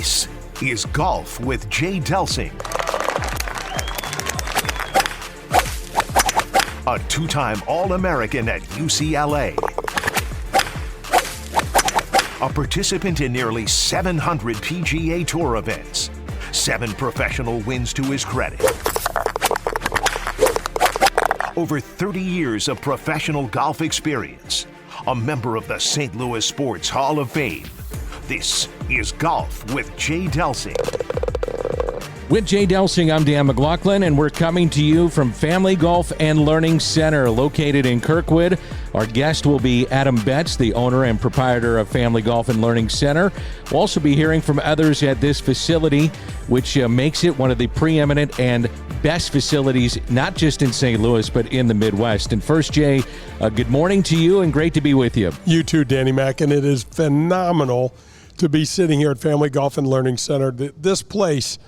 This is Golf with Jay Delsing. A two-time All-American at UCLA. A participant in nearly 700 PGA Tour events. 7 professional wins to his credit. Over 30 years of professional golf experience. A member of the St. Louis Sports Hall of Fame. This is Golf with Jay Delsing. With Jay Delsing, I'm Dan McLaughlin, and we're coming to you from Family Golf and Learning Center, located in Kirkwood. Our guest will be Adam Betz, the owner and proprietor of Family Golf and Learning Center. We'll also be hearing from others at this facility, which makes it one of the preeminent and best facilities, not just in St. Louis, but in the Midwest. And first, Jay, good morning to you, and great to be with you. You too, Danny Mac, and it is phenomenal to be sitting here at Family Golf and Learning Center. This place,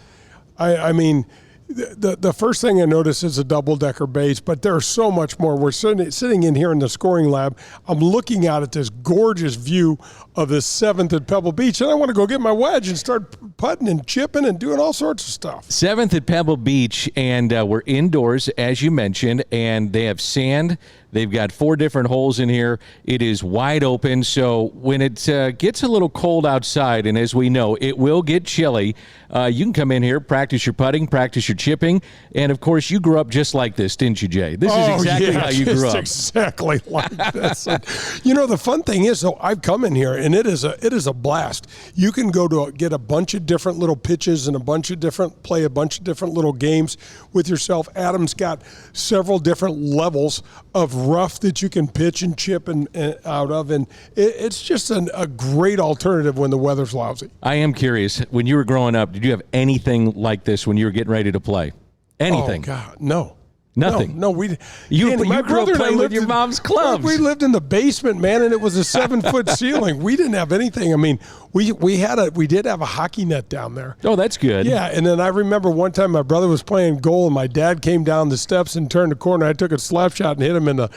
I mean, the first thing I notice is a double-decker base, but there's so much more. We're sitting in here in the scoring lab. I'm looking out at this gorgeous view of the 7th at Pebble Beach, and I want to go get my wedge and start putting and chipping and doing all sorts of stuff. 7th at Pebble Beach, and we're indoors, as you mentioned, and they have sand. They've got 4 different holes in here. It is wide open, so when it gets a little cold outside, and as we know, it will get chilly, you can come in here, practice your putting, practice your chipping, and of course, you grew up just like this, didn't you, Jay? This is exactly how you grew up. Exactly like this. And, you know, the fun thing is, though, I've come in here, and it is a blast. You can go to get a bunch of different little pitches and play a bunch of different little games with yourself. Adam's got several different levels of rough that you can pitch and chip and out of, and it's just a great alternative when the weather's lousy. I am curious, when you were growing up, did you have anything like this when you were getting ready to play? Anything? Oh, God, no. Nothing. No, we. You my grew up brother playing and I with your mom's clubs. We lived in the basement, man, and it was a 7-foot ceiling. We didn't have anything. I mean, we did have a hockey net down there. Oh, that's good. Yeah, and then I remember one time my brother was playing goal, and my dad came down the steps and turned the corner. I took a slap shot and hit him in the.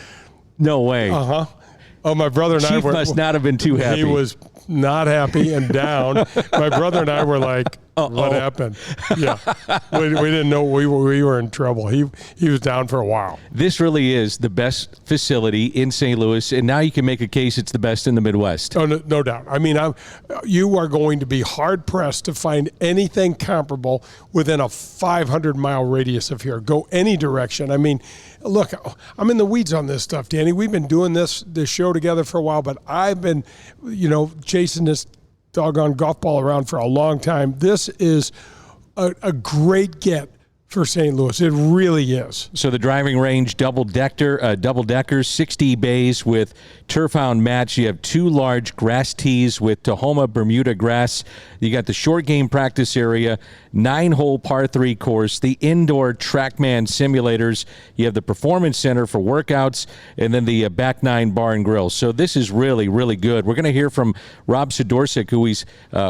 No way. Oh, my brother and Chief I must not have been too happy. He was not happy and down. My brother and I were like, what happened? Yeah. We didn't know we were in trouble. He was down for a while. This really is the best facility in St. Louis, and now you can make a case it's the best in the Midwest. Oh, no doubt. I mean, you are going to be hard-pressed to find anything comparable within a 500-mile radius of here. Go any direction. I mean, look, I'm in the weeds on this stuff, Danny. We've been doing this show together for a while, but I've been, chasing this doggone golf ball around for a long time. This is a great get for St. Louis. It really is. So the driving range, double-deckers, 60 bays with turf-hound mats. You have 2 large grass tees with Tahoma Bermuda grass. You got the short game practice area, 9-hole par 3 course, the indoor TrackMan simulators. You have the performance center for workouts, and then the back 9 bar and grill. So this is really, really good. We're going to hear from Rob Sidorsek, who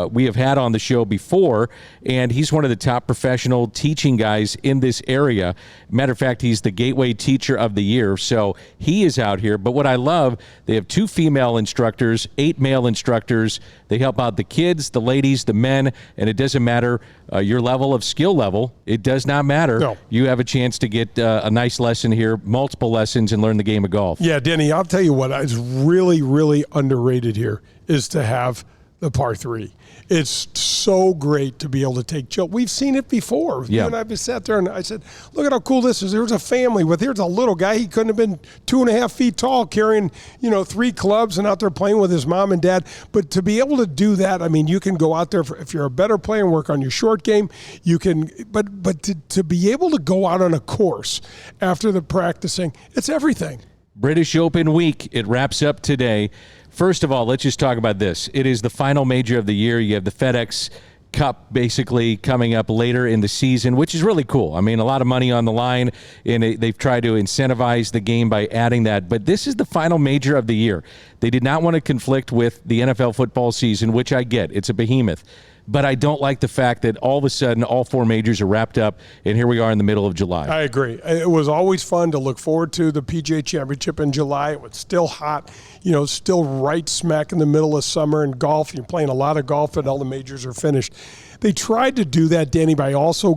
we have had on the show before, and he's one of the top professional teaching guys in this area. Matter of fact, he's the Gateway Teacher of the Year, so he is out here. But what I love, they have 2 female instructors, 8 male instructors. They help out the kids, the ladies, the men, and it doesn't matter your level of skill level. It does not matter. No. You have a chance to get a nice lesson here, multiple lessons, and learn the game of golf. Yeah, Denny, I'll tell you what is really, really underrated here is to have the par 3. It's so great to be able to take chill. We've seen it before. Yeah. You and I just sat there and I said, look at how cool this is. There's a family here's a little guy. He couldn't have been 2.5 feet tall carrying, 3 clubs and out there playing with his mom and dad. But to be able to do that, I mean, you can go out there if you're a better player and work on your short game. You can, but to be able to go out on a course after the practicing, it's everything. British Open week. It wraps up today. First of all, let's just talk about this. It is the final major of the year. You have the FedEx Cup basically coming up later in the season, which is really cool. I mean, a lot of money on the line, and they've tried to incentivize the game by adding that. But this is the final major of the year. They did not want to conflict with the NFL football season, which I get. It's a behemoth. but I don't like the fact that all of a sudden all 4 majors are wrapped up, and here we are in the middle of July. I agree. It was always fun to look forward to the PGA Championship in July. It was still hot, still right smack in the middle of summer and golf. You're playing a lot of golf, and all the majors are finished. They tried to do that, Danny, by also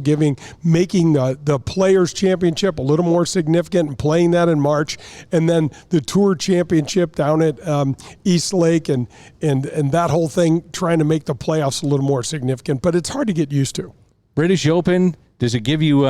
making the Players' Championship a little more significant and playing that in March, and then the Tour Championship down at East Lake and that whole thing, trying to make the playoffs a little more significant. But it's hard to get used to. British Open, does it give you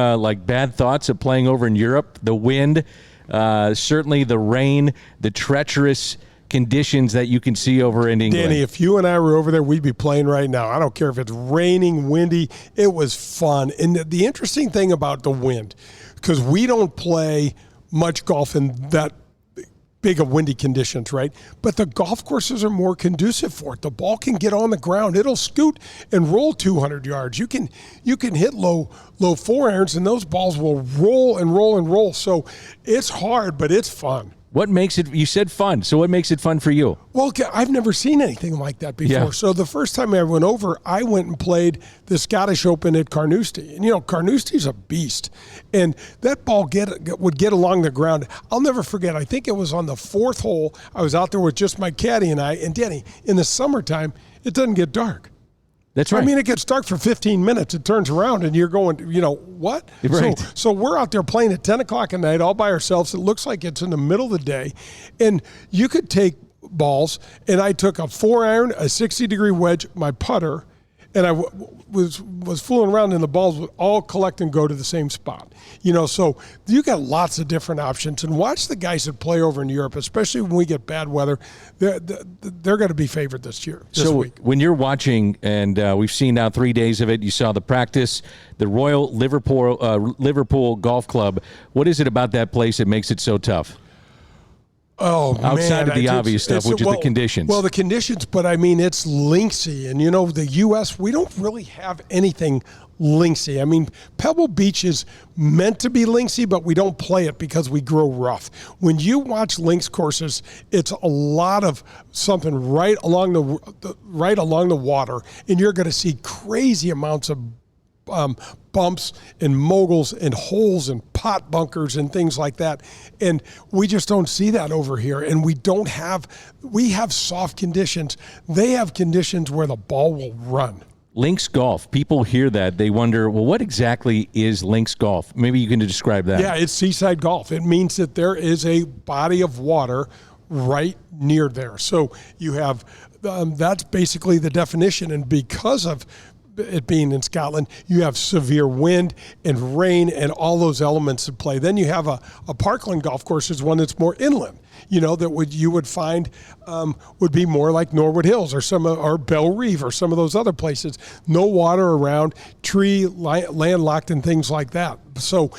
bad thoughts of playing over in Europe? The wind, certainly the rain, the treacherous conditions that you can see over in England. Danny, if you and I were over there, we'd be playing right now. I don't care if it's raining, windy. It was fun. And the interesting thing about the wind, because we don't play much golf in that big of windy conditions, right? But the golf courses are more conducive for it. The ball can get on the ground. It'll scoot and roll 200 yards. You can hit low 4-irons, and those balls will roll and roll and roll. So it's hard, but it's fun. What makes it, you said fun, so what makes it fun for you? Well, I've never seen anything like that before. Yeah. So the first time I went over, I went and played the Scottish Open at Carnoustie. And, Carnoustie's a beast. And that ball would get along the ground. I'll never forget, I think it was on the 4th hole. I was out there with just my caddy and I. And, Danny, in the summertime, it doesn't get dark. That's right. I mean, it gets dark for 15 minutes. It turns around, and you're going, what? Right. So we're out there playing at 10 o'clock at night all by ourselves. It looks like it's in the middle of the day. And you could take balls, and I took a 4-iron, a 60-degree wedge, my putter, and I was fooling around, and the balls would all collect and go to the same spot. So you got lots of different options. And watch the guys that play over in Europe, especially when we get bad weather. They're going to be favored this week. When you're watching, and we've seen now 3 days of it, you saw the practice, the Royal Liverpool Golf Club. What is it about that place that makes it so tough? Oh, outside man, of the obvious stuff, which is the conditions. Well, the conditions, but I mean, it's linksy. And, the U.S., we don't really have anything linksy. I mean, Pebble Beach is meant to be linksy, but we don't play it because we grow rough. When you watch links courses, it's a lot of something right along the water, and you're going to see crazy amounts of bumps and moguls and holes and pot bunkers and things like that. And we just don't see that over here. And we have soft conditions. They have conditions where the ball will run. Links golf. People hear that. They wonder, well, what exactly is links golf? Maybe you can describe that. Yeah, it's seaside golf. It means that there is a body of water right near there. So you have, that's basically the definition. And because of it being in Scotland, you have severe wind and rain and all those elements at play. Then you have a parkland golf course is one that's more inland, that you would find would be more like Norwood Hills or Belle Reve or some of those other places. No water around, tree landlocked and things like that. So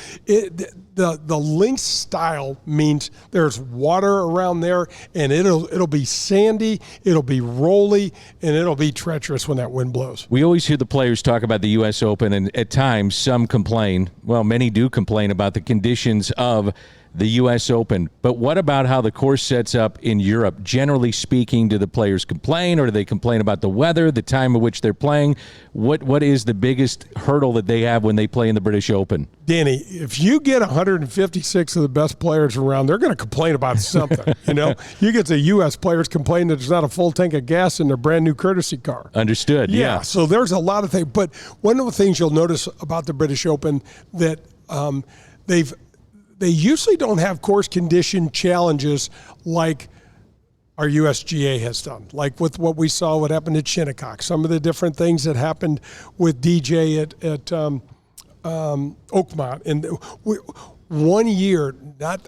the links style means there's water around there, and it'll be sandy, it'll be rolly, and it'll be treacherous when that wind blows. We always hear the players talk about the U.S. Open, and at times some complain. Well, many do complain about the conditions of the U.S. Open. But what about how the course sets up in Europe? Generally speaking, do the players complain, or do they complain about the weather, the time at which they're playing? What is the biggest hurdle that they have when they play in the British Open? Danny, if you get 156 of the best players around, they're going to complain about something. You get the U.S. players complain that there's not a full tank of gas in their brand new courtesy car. Understood. Yeah. So there's a lot of things. But one of the things you'll notice about the British Open that they usually don't have course condition challenges like our USGA has done, like with what we saw, what happened at Shinnecock, some of the different things that happened with DJ at Oakmont. And 1 year,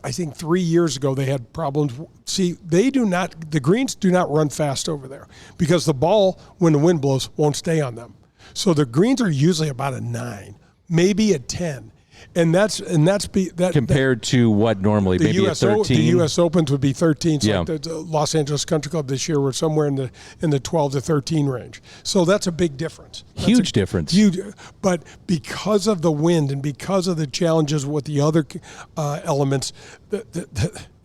I think 3 years ago, they had problems. See, the greens do not run fast over there because the ball, when the wind blows, won't stay on them. So the greens are usually about a 9, maybe a 10. And that's compared to what normally, maybe a 13. The U.S. Opens would be 13. So yeah. Like the Los Angeles Country Club this year were somewhere in the 12 to 13 range. So that's a big difference. Huge difference. Huge, but because of the wind and because of the challenges with the other elements,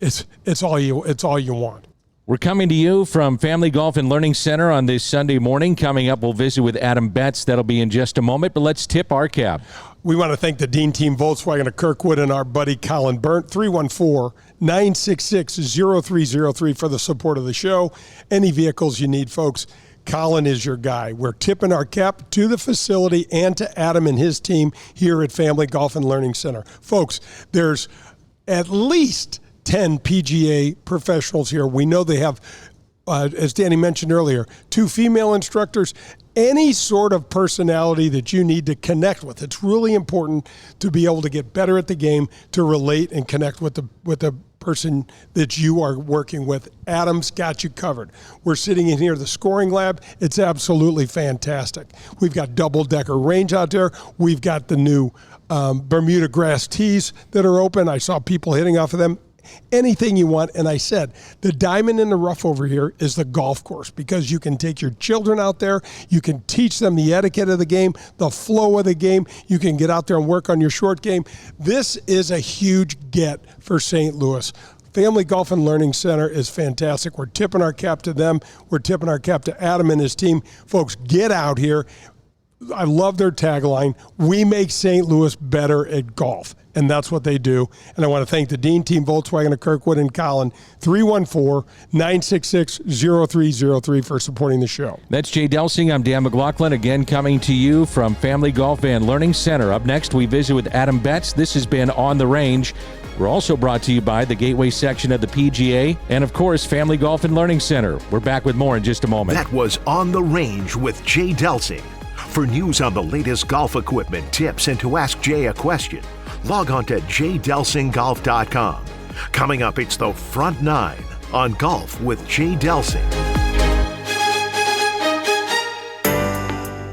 it's all you want. We're coming to you from Family Golf and Learning Center on this Sunday morning. Coming up, we'll visit with Adam Betz. That'll be in just a moment, but let's tip our cap. We want to thank the Dean Team Volkswagen of Kirkwood and our buddy Colin Burnt, 314-966-0303 for the support of the show. Any vehicles you need, folks, Colin is your guy. We're tipping our cap to the facility and to Adam and his team here at Family Golf and Learning Center. Folks, there's at least 10 PGA professionals here. We know they have, as Danny mentioned earlier, 2 female instructors. Any sort of personality that you need to connect with. It's really important to be able to get better at the game, to relate and connect with the person that you are working with. Adam's got you covered. We're sitting in here, the scoring lab. It's absolutely fantastic. We've got double-decker range out there. We've got the new Bermuda grass tees that are open. I saw people hitting off of them. Anything you want. And I said, the diamond in the rough over here is the golf course, because you can take your children out there. You can teach them the etiquette of the game, the flow of the game. You can get out there and work on your short game. This is a huge get for St. Louis. Family Golf and Learning Center is fantastic. We're tipping our cap to them. We're tipping our cap to Adam and his team. Folks, get out here. I love their tagline, we make St. Louis better at golf. And that's what they do. And I want to thank the Dean Team Volkswagen of Kirkwood and Colin, 314-966-0303 for supporting the show. That's Jay Delsing. I'm Dan McLaughlin, again coming to you from Family Golf and Learning Center. Up next, we visit with Adam Betz. This has been On the Range. We're also brought to you by the Gateway section of the PGA and, of course, Family Golf and Learning Center. We're back with more in just a moment. That was On the Range with Jay Delsing. For news on the latest golf equipment, tips, and to ask Jay a question, log on to jdelsinggolf.com. Coming up, it's the Front Nine on Golf with Jay Delsing.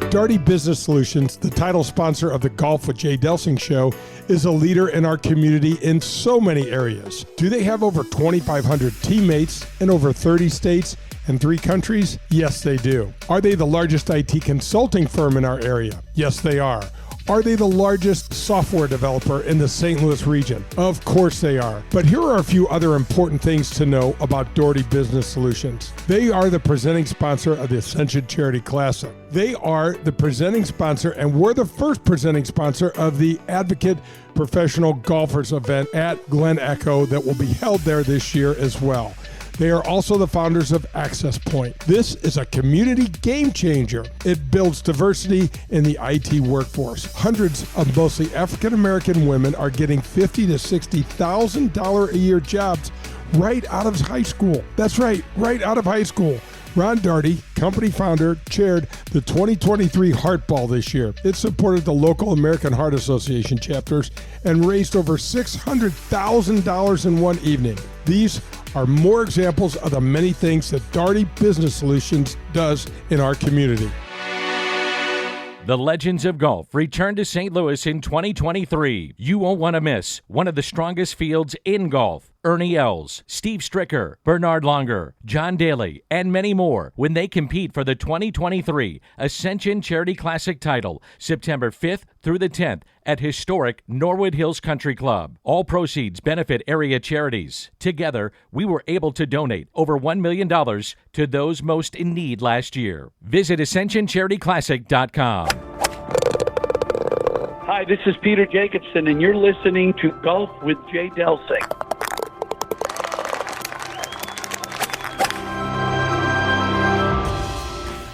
Darty Business Solutions, the title sponsor of the Golf with Jay Delsing show, is a leader in our community in so many areas. Do they have over 2,500 teammates in over 30 states and 3 countries? Yes, they do. Are they the largest IT consulting firm in our area? Yes, they are. Are they the largest software developer in the St. Louis region? Of course they are. But here are a few other important things to know about Doherty Business Solutions. They are the presenting sponsor of the Ascension Charity Classic. They are the presenting sponsor, and we're the first presenting sponsor of the Advocate Professional Golfers event at Glen Echo that will be held there this year as well. They are also the founders of Access Point. This is a community game changer. It builds diversity in the IT workforce. Hundreds of mostly African-American women are getting $50,000 to $60,000 a year jobs right out of high school. That's right out of high school. Ron Darty, company founder, chaired the 2023 Heart Ball this year. It supported the local American Heart Association chapters and raised over $600,000 in one evening. These are more examples of the many things that Darty Business Solutions does in our community. The Legends of Golf return to St. Louis in 2023. You won't want to miss one of the strongest fields in golf. Ernie Els, Steve Stricker, Bernard Longer, John Daly, and many more when they compete for the 2023 Ascension Charity Classic title, September 5th through the 10th at historic Norwood Hills Country Club. All proceeds benefit area charities. Together, we were able to donate over $1 million to those most in need last year. Visit AscensionCharityClassic.com. Hi, this is Peter Jacobson, and you're listening to Golf with Jay Delsing.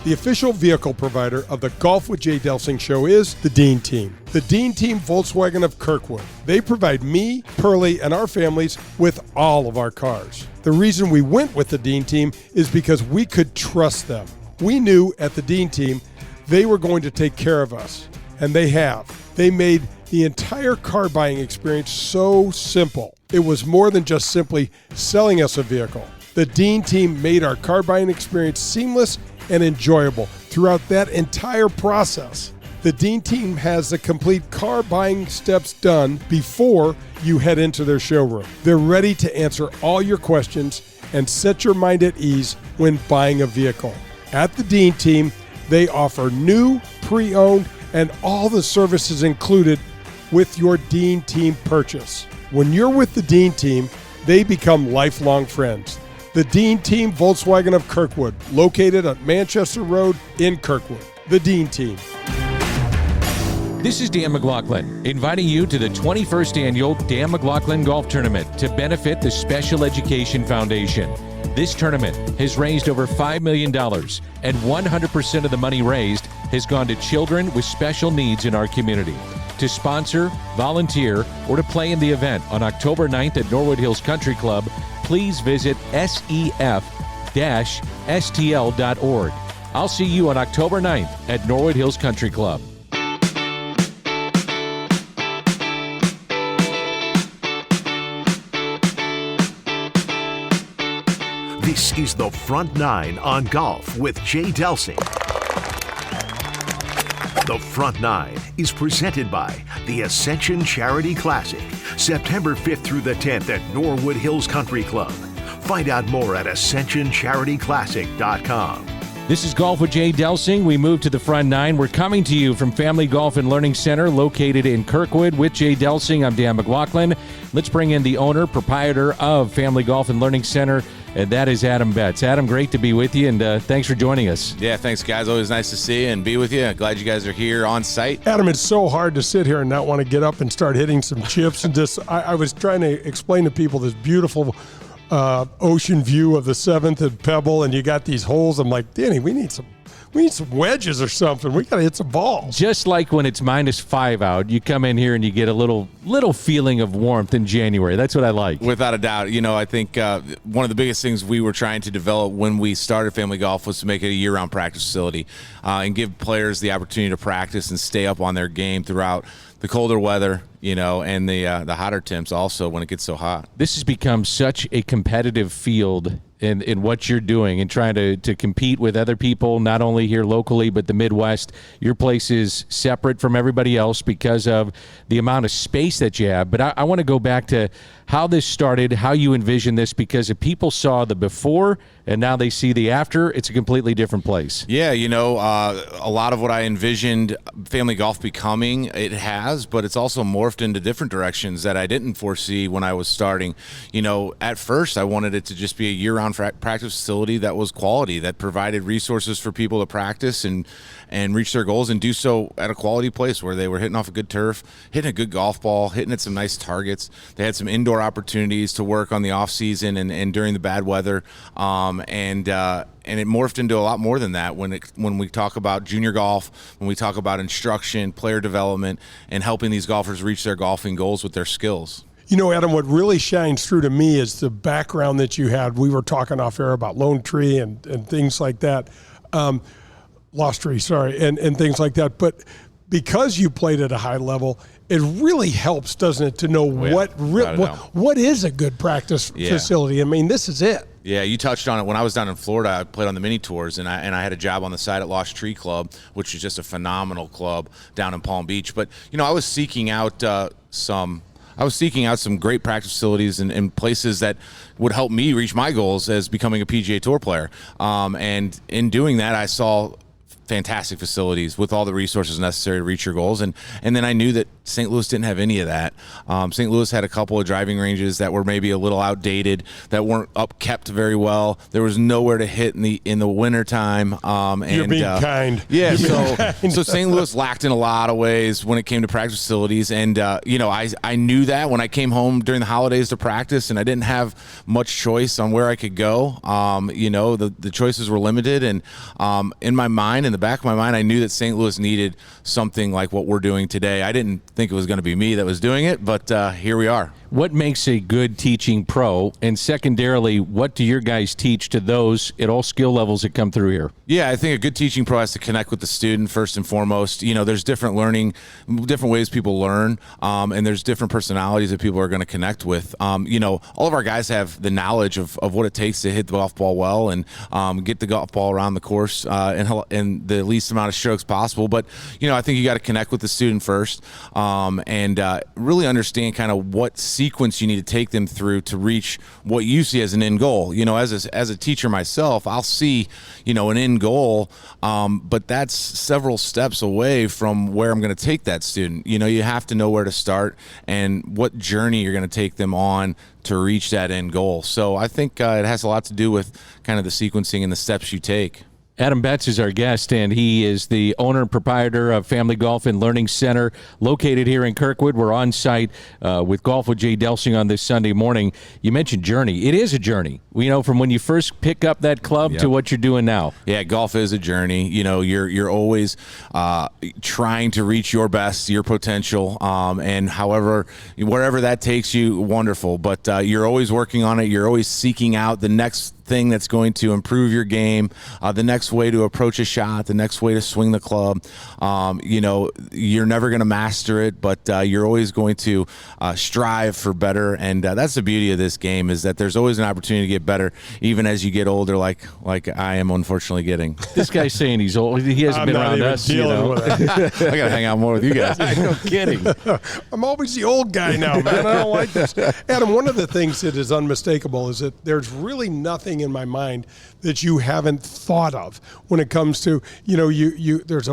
The official vehicle provider of the Golf with Jay Delsing show is the Dean Team. The Dean Team Volkswagen of Kirkwood. They provide me, Pearlie, and our families with all of our cars. The reason we went with the Dean Team is because we could trust them. We knew at the Dean Team they were going to take care of us, and they have. They made the entire car buying experience so simple. It was more than just simply selling us a vehicle. The Dean Team made our car buying experience seamless and enjoyable throughout that entire process. The Dean Team has the complete car buying steps done before you head into their showroom. They're ready to answer all your questions and set your mind at ease when buying a vehicle. At the Dean Team, they offer new, pre-owned, and all the services included with your Dean Team purchase. When you're with the Dean Team, they become lifelong friends. The Dean Team Volkswagen of Kirkwood, located at Manchester Road in Kirkwood. The Dean Team. This is Dan McLaughlin, inviting you to the 21st Annual Dan McLaughlin Golf Tournament to benefit the Special Education Foundation. This tournament has raised over $5 million, and 100% of the money raised has gone to children with special needs in our community. To sponsor, volunteer, or to play in the event on October 9th at Norwood Hills Country Club, please visit sef-stl.org. I'll see you on October 9th at Norwood Hills Country Club. This is the Front Nine on Golf with Jay Delsing. The Front Nine is presented by the Ascension Charity Classic, September 5th through the 10th at Norwood Hills Country Club. Find out more at ascensioncharityclassic.com. This is Golf with Jay Delsing. We move to the Front Nine. We're coming to you from Family Golf and Learning Center located in Kirkwood with Jay Delsing. I'm Dan McLaughlin. Let's bring in the owner, proprietor of Family Golf and Learning Center, and that is Adam Betz. Adam, great to be with you, and thanks for joining us. Yeah, thanks, guys. Always nice to see you and be with you. Glad you guys are here on site. Adam, it's so hard to sit here and not want to get up and start hitting some chips. And just, I was trying to explain to people this beautiful ocean view of the 7th and Pebble, and you got these holes. I'm like, Danny, we need some wedges or something. We got to hit some balls. Just like when it's -5 out, you come in here and you get a little feeling of warmth in January. That's what I like. Without a doubt. You know, I think one of the biggest things we were trying to develop when we started Family Golf was to make it a year-round practice facility and give players the opportunity to practice and stay up on their game throughout the colder weather, you know, and the hotter temps also when it gets so hot. This has become such a competitive field in what you're doing and trying to compete with other people, not only here locally, but the Midwest. Your place is separate from everybody else because of the amount of space that you have. But I want to go back to how this started, how you envision this, because if people saw the before and now they see the after, it's a completely different place. Yeah, you know, a lot of what I envisioned Family Golf becoming, it has, but it's also morphed into different directions that I didn't foresee when I was starting. You know, at first I wanted it to just be a year-round practice facility that was quality, that provided resources for people to practice and reach their goals and do so at a quality place where they were hitting off a good turf, hitting a good golf ball, hitting at some nice targets. They had some indoor opportunities to work on the off season and during the bad weather. And it morphed into a lot more than that when we talk about junior golf, when we talk about instruction, player development, and helping these golfers reach their golfing goals with their skills. You know, Adam, what really shines through to me is the background that you had. We were talking off air about Lone Tree and things like that. Lost Tree, sorry, and things like that. But because you played at a high level, it really helps, doesn't it, to know what is a good practice facility. I mean, this is it. Yeah, you touched on it. When I was down in Florida, I played on the mini tours, and I had a job on the side at Lost Tree Club, which is just a phenomenal club down in Palm Beach. But you know, I was seeking out some great practice facilities and places that would help me reach my goals as becoming a PGA Tour player. And in doing that, I saw fantastic facilities with all the resources necessary to reach your goals. And then I knew that St. Louis didn't have any of that. St. Louis had a couple of driving ranges that were maybe a little outdated, that weren't upkept very well. There was nowhere to hit in the wintertime. You're being kind. Yeah, so St. Louis lacked in a lot of ways when it came to practice facilities. And, you know, I knew that when I came home during the holidays to practice and I didn't have much choice on where I could go. You know, the choices were limited. And in my mind, in the back of my mind, I knew that St. Louis needed something like what we're doing today. I didn't think it was going to be me that was doing it, but here we are. What makes a good teaching pro? And secondarily, what do your guys teach to those at all skill levels that come through here? Yeah, I think a good teaching pro has to connect with the student first and foremost. You know, there's different ways people learn, and there's different personalities that people are going to connect with. You know, all of our guys have the knowledge of what it takes to hit the golf ball well and get the golf ball around the course in the least amount of strokes possible. But, I think you got to connect with the student first, and really understand kind of what sequence you need to take them through to reach what you see as an end goal. As a teacher myself, I'll see, an end goal, but that's several steps away from where I'm going to take that student. You have to know where to start and what journey you're going to take them on to reach that end goal. So I think it has a lot to do with kind of the sequencing and the steps you take. Adam Betz is our guest, and he is the owner and proprietor of Family Golf and Learning Center located here in Kirkwood. We're on site with Golf with Jay Delsing on this Sunday morning. You mentioned journey. It is a journey, from when you first pick up that club to what you're doing now. Yeah, golf is a journey. You're always trying to reach your best, your potential, and wherever that takes you, wonderful. But you're always working on it. You're always seeking out the next thing that's going to improve your game, the next way to approach a shot, the next way to swing the club. You're never going to master it, but you're always going to strive for better. And that's the beauty of this game, is that there's always an opportunity to get better, even as you get older, like I am unfortunately getting. This guy's saying he's old. He hasn't been around us. I got to hang out more with you guys. No kidding. I'm always the old guy now, man. I don't like this. Adam, one of the things that is unmistakable is that there's really nothing in my mind that you haven't thought of when it comes to, there's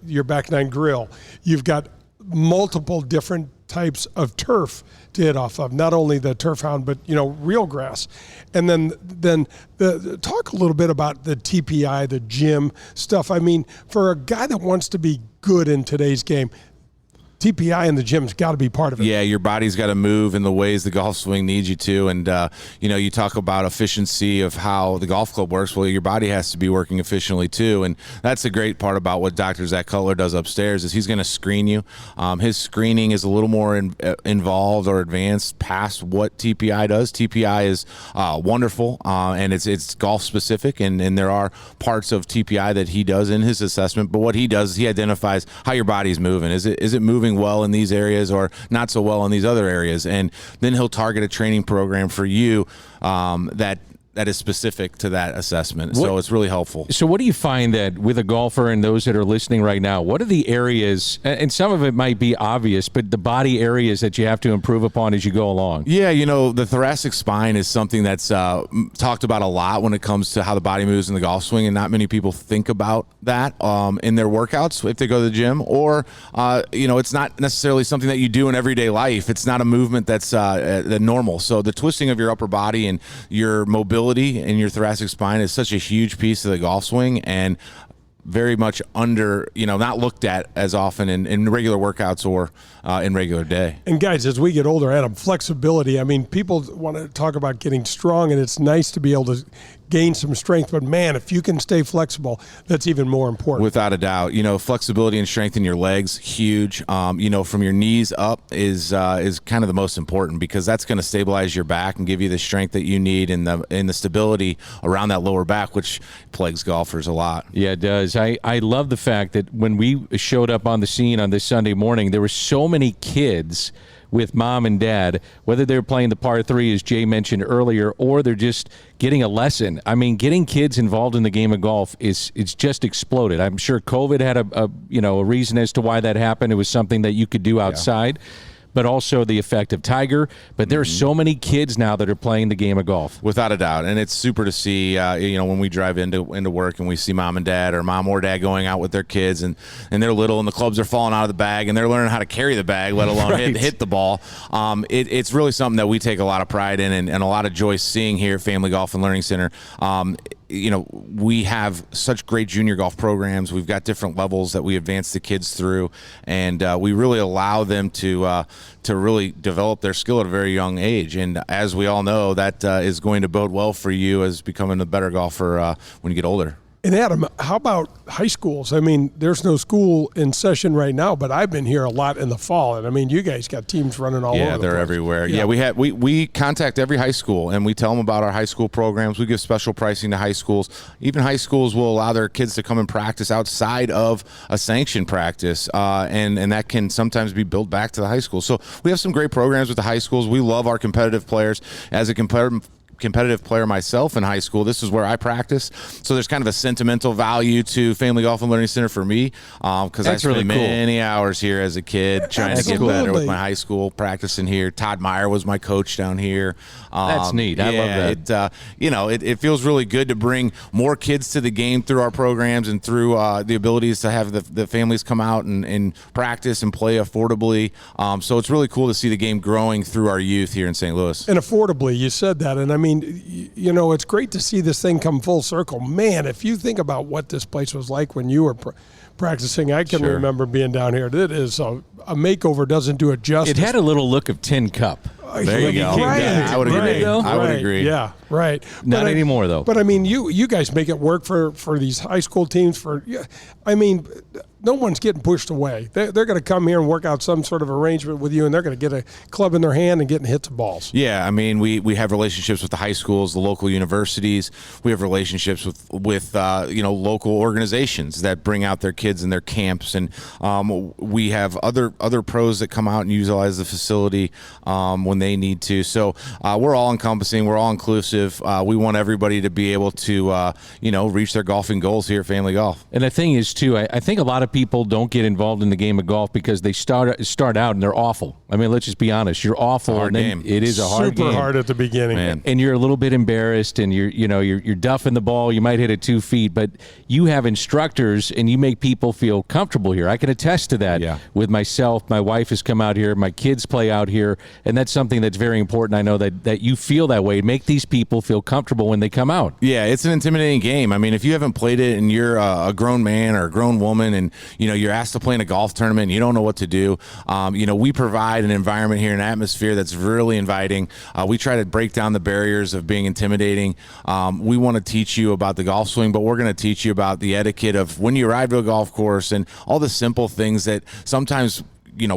your back nine grill. You've got multiple different types of turf to hit off of, not only the turf hound, but real grass. And then talk a little bit about the TPI, the gym stuff. I mean, for a guy that wants to be good in today's game, TPI in the gym's got to be part of it. Yeah, your body's got to move in the ways the golf swing needs you to. And, you talk about efficiency of how the golf club works. Well, your body has to be working efficiently too. And that's the great part about what Dr. Zach Cutler does upstairs, is he's going to screen you. His screening is a little more involved or advanced past what TPI does. TPI is wonderful, and it's golf specific. And there are parts of TPI that he does in his assessment. But what he does is he identifies how your body's moving. Is it moving well in these areas or not so well in these other areas? And then he'll target a training program for you that is specific to that assessment. So it's really helpful. So what do you find that with a golfer and those that are listening right now, what are the areas, and some of it might be obvious, but the body areas that you have to improve upon as you go along? Yeah, the thoracic spine is something that's talked about a lot when it comes to how the body moves in the golf swing, and not many people think about that in their workouts if they go to the gym, or, it's not necessarily something that you do in everyday life. It's not a movement that's normal. So the twisting of your upper body and your mobility in your thoracic spine is such a huge piece of the golf swing, and very much not looked at as often in regular workouts or in regular day. And guys, as we get older, Adam, flexibility, I mean, people want to talk about getting strong, and it's nice to be able to gain some strength, but man, if you can stay flexible, that's even more important. Without a doubt. Flexibility and strength in your legs, huge. From your knees up is kind of the most important, because that's going to stabilize your back and give you the strength that you need and the stability around that lower back, which plagues golfers a lot. Yeah, it does. I love the fact that when we showed up on the scene on this Sunday morning, there were so many kids with mom and dad, whether they're playing the par 3, as Jay mentioned earlier, or they're just getting a lesson. I mean, getting kids involved in the game of golf it's just exploded. I'm sure COVID had a reason as to why that happened. It was something that you could do outside. Yeah. But also the effect of Tiger. But there are so many kids now that are playing the game of golf. Without a doubt. And it's super to see, when we drive into work and we see mom and dad, or mom or dad going out with their kids, and they're little and the clubs are falling out of the bag and they're learning how to carry the bag, let alone hit the ball. It's really something that we take a lot of pride in and a lot of joy seeing here at Family Golf and Learning Center. We have such great junior golf programs. We've got different levels that we advance the kids through, and we really allow them to really develop their skill at a very young age. And as we all know, that is going to bode well for you as becoming a better golfer when you get older. And Adam, how about high schools? I mean, there's no school in session right now, but I've been here a lot in the fall, and I mean, you guys got teams running all over. Yeah, they're everywhere. Yeah, we contact every high school, and we tell them about our high school programs. We give special pricing to high schools. Even high schools will allow their kids to come and practice outside of a sanctioned practice, and that can sometimes be built back to the high school. So we have some great programs with the high schools. We love our competitive players. As a competitive competitive player myself in high school. This is where I practice. So there's kind of a sentimental value to Family Golf and Learning Center for me, because I spent many hours here as a kid trying to get better with my high school, practicing here. Todd Meyer was my coach down here. That's neat. I love that. It feels really good to bring more kids to the game through our programs and through the abilities to have the families come out and practice and play affordably. So it's really cool to see the game growing through our youth here in St. Louis. And affordably, you said that. And I mean, it's great to see this thing come full circle. Man, if you think about what this place was like when you were practicing, I can remember being down here. It is a makeover doesn't do it justice. It had a little look of Tin Cup. There you go. Right. I would agree. I would agree. Yeah, right. Not anymore, though. But I mean, you guys make it work for these high school teams. I mean, no one's getting pushed away. They're going to come here and work out some sort of arrangement with you, and they're going to get a club in their hand and get and hit some balls. Yeah, I mean, we have relationships with the high schools, the local universities. We have relationships with local organizations that bring out their kids in their camps, and we have other pros that come out and utilize the facility when they need to. So we're all encompassing. We're all inclusive. We want everybody to be able to reach their golfing goals here at Family Golf. And the thing is, too, I think a lot of people don't get involved in the game of golf because they start out and they're awful. I mean, let's just be honest. You're awful. Hard game. It is a hard game. Super hard at the beginning. Man. And you're a little bit embarrassed, and you're duffing the ball. You might hit it 2 feet, but you have instructors, and you make people feel comfortable here. I can attest to that with myself. My wife has come out here. My kids play out here, and that's something that's very important. I know that you feel that way. Make these people feel comfortable when they come out. Yeah, it's an intimidating game. I mean, if you haven't played it and you're a grown man or a grown woman, and you're asked to play in a golf tournament and you don't know what to do, we provide an environment here, an atmosphere that's really inviting. We try to break down the barriers of being intimidating. We want to teach you about the golf swing, but we're going to teach you about the etiquette of when you arrive to a golf course and all the simple things that sometimes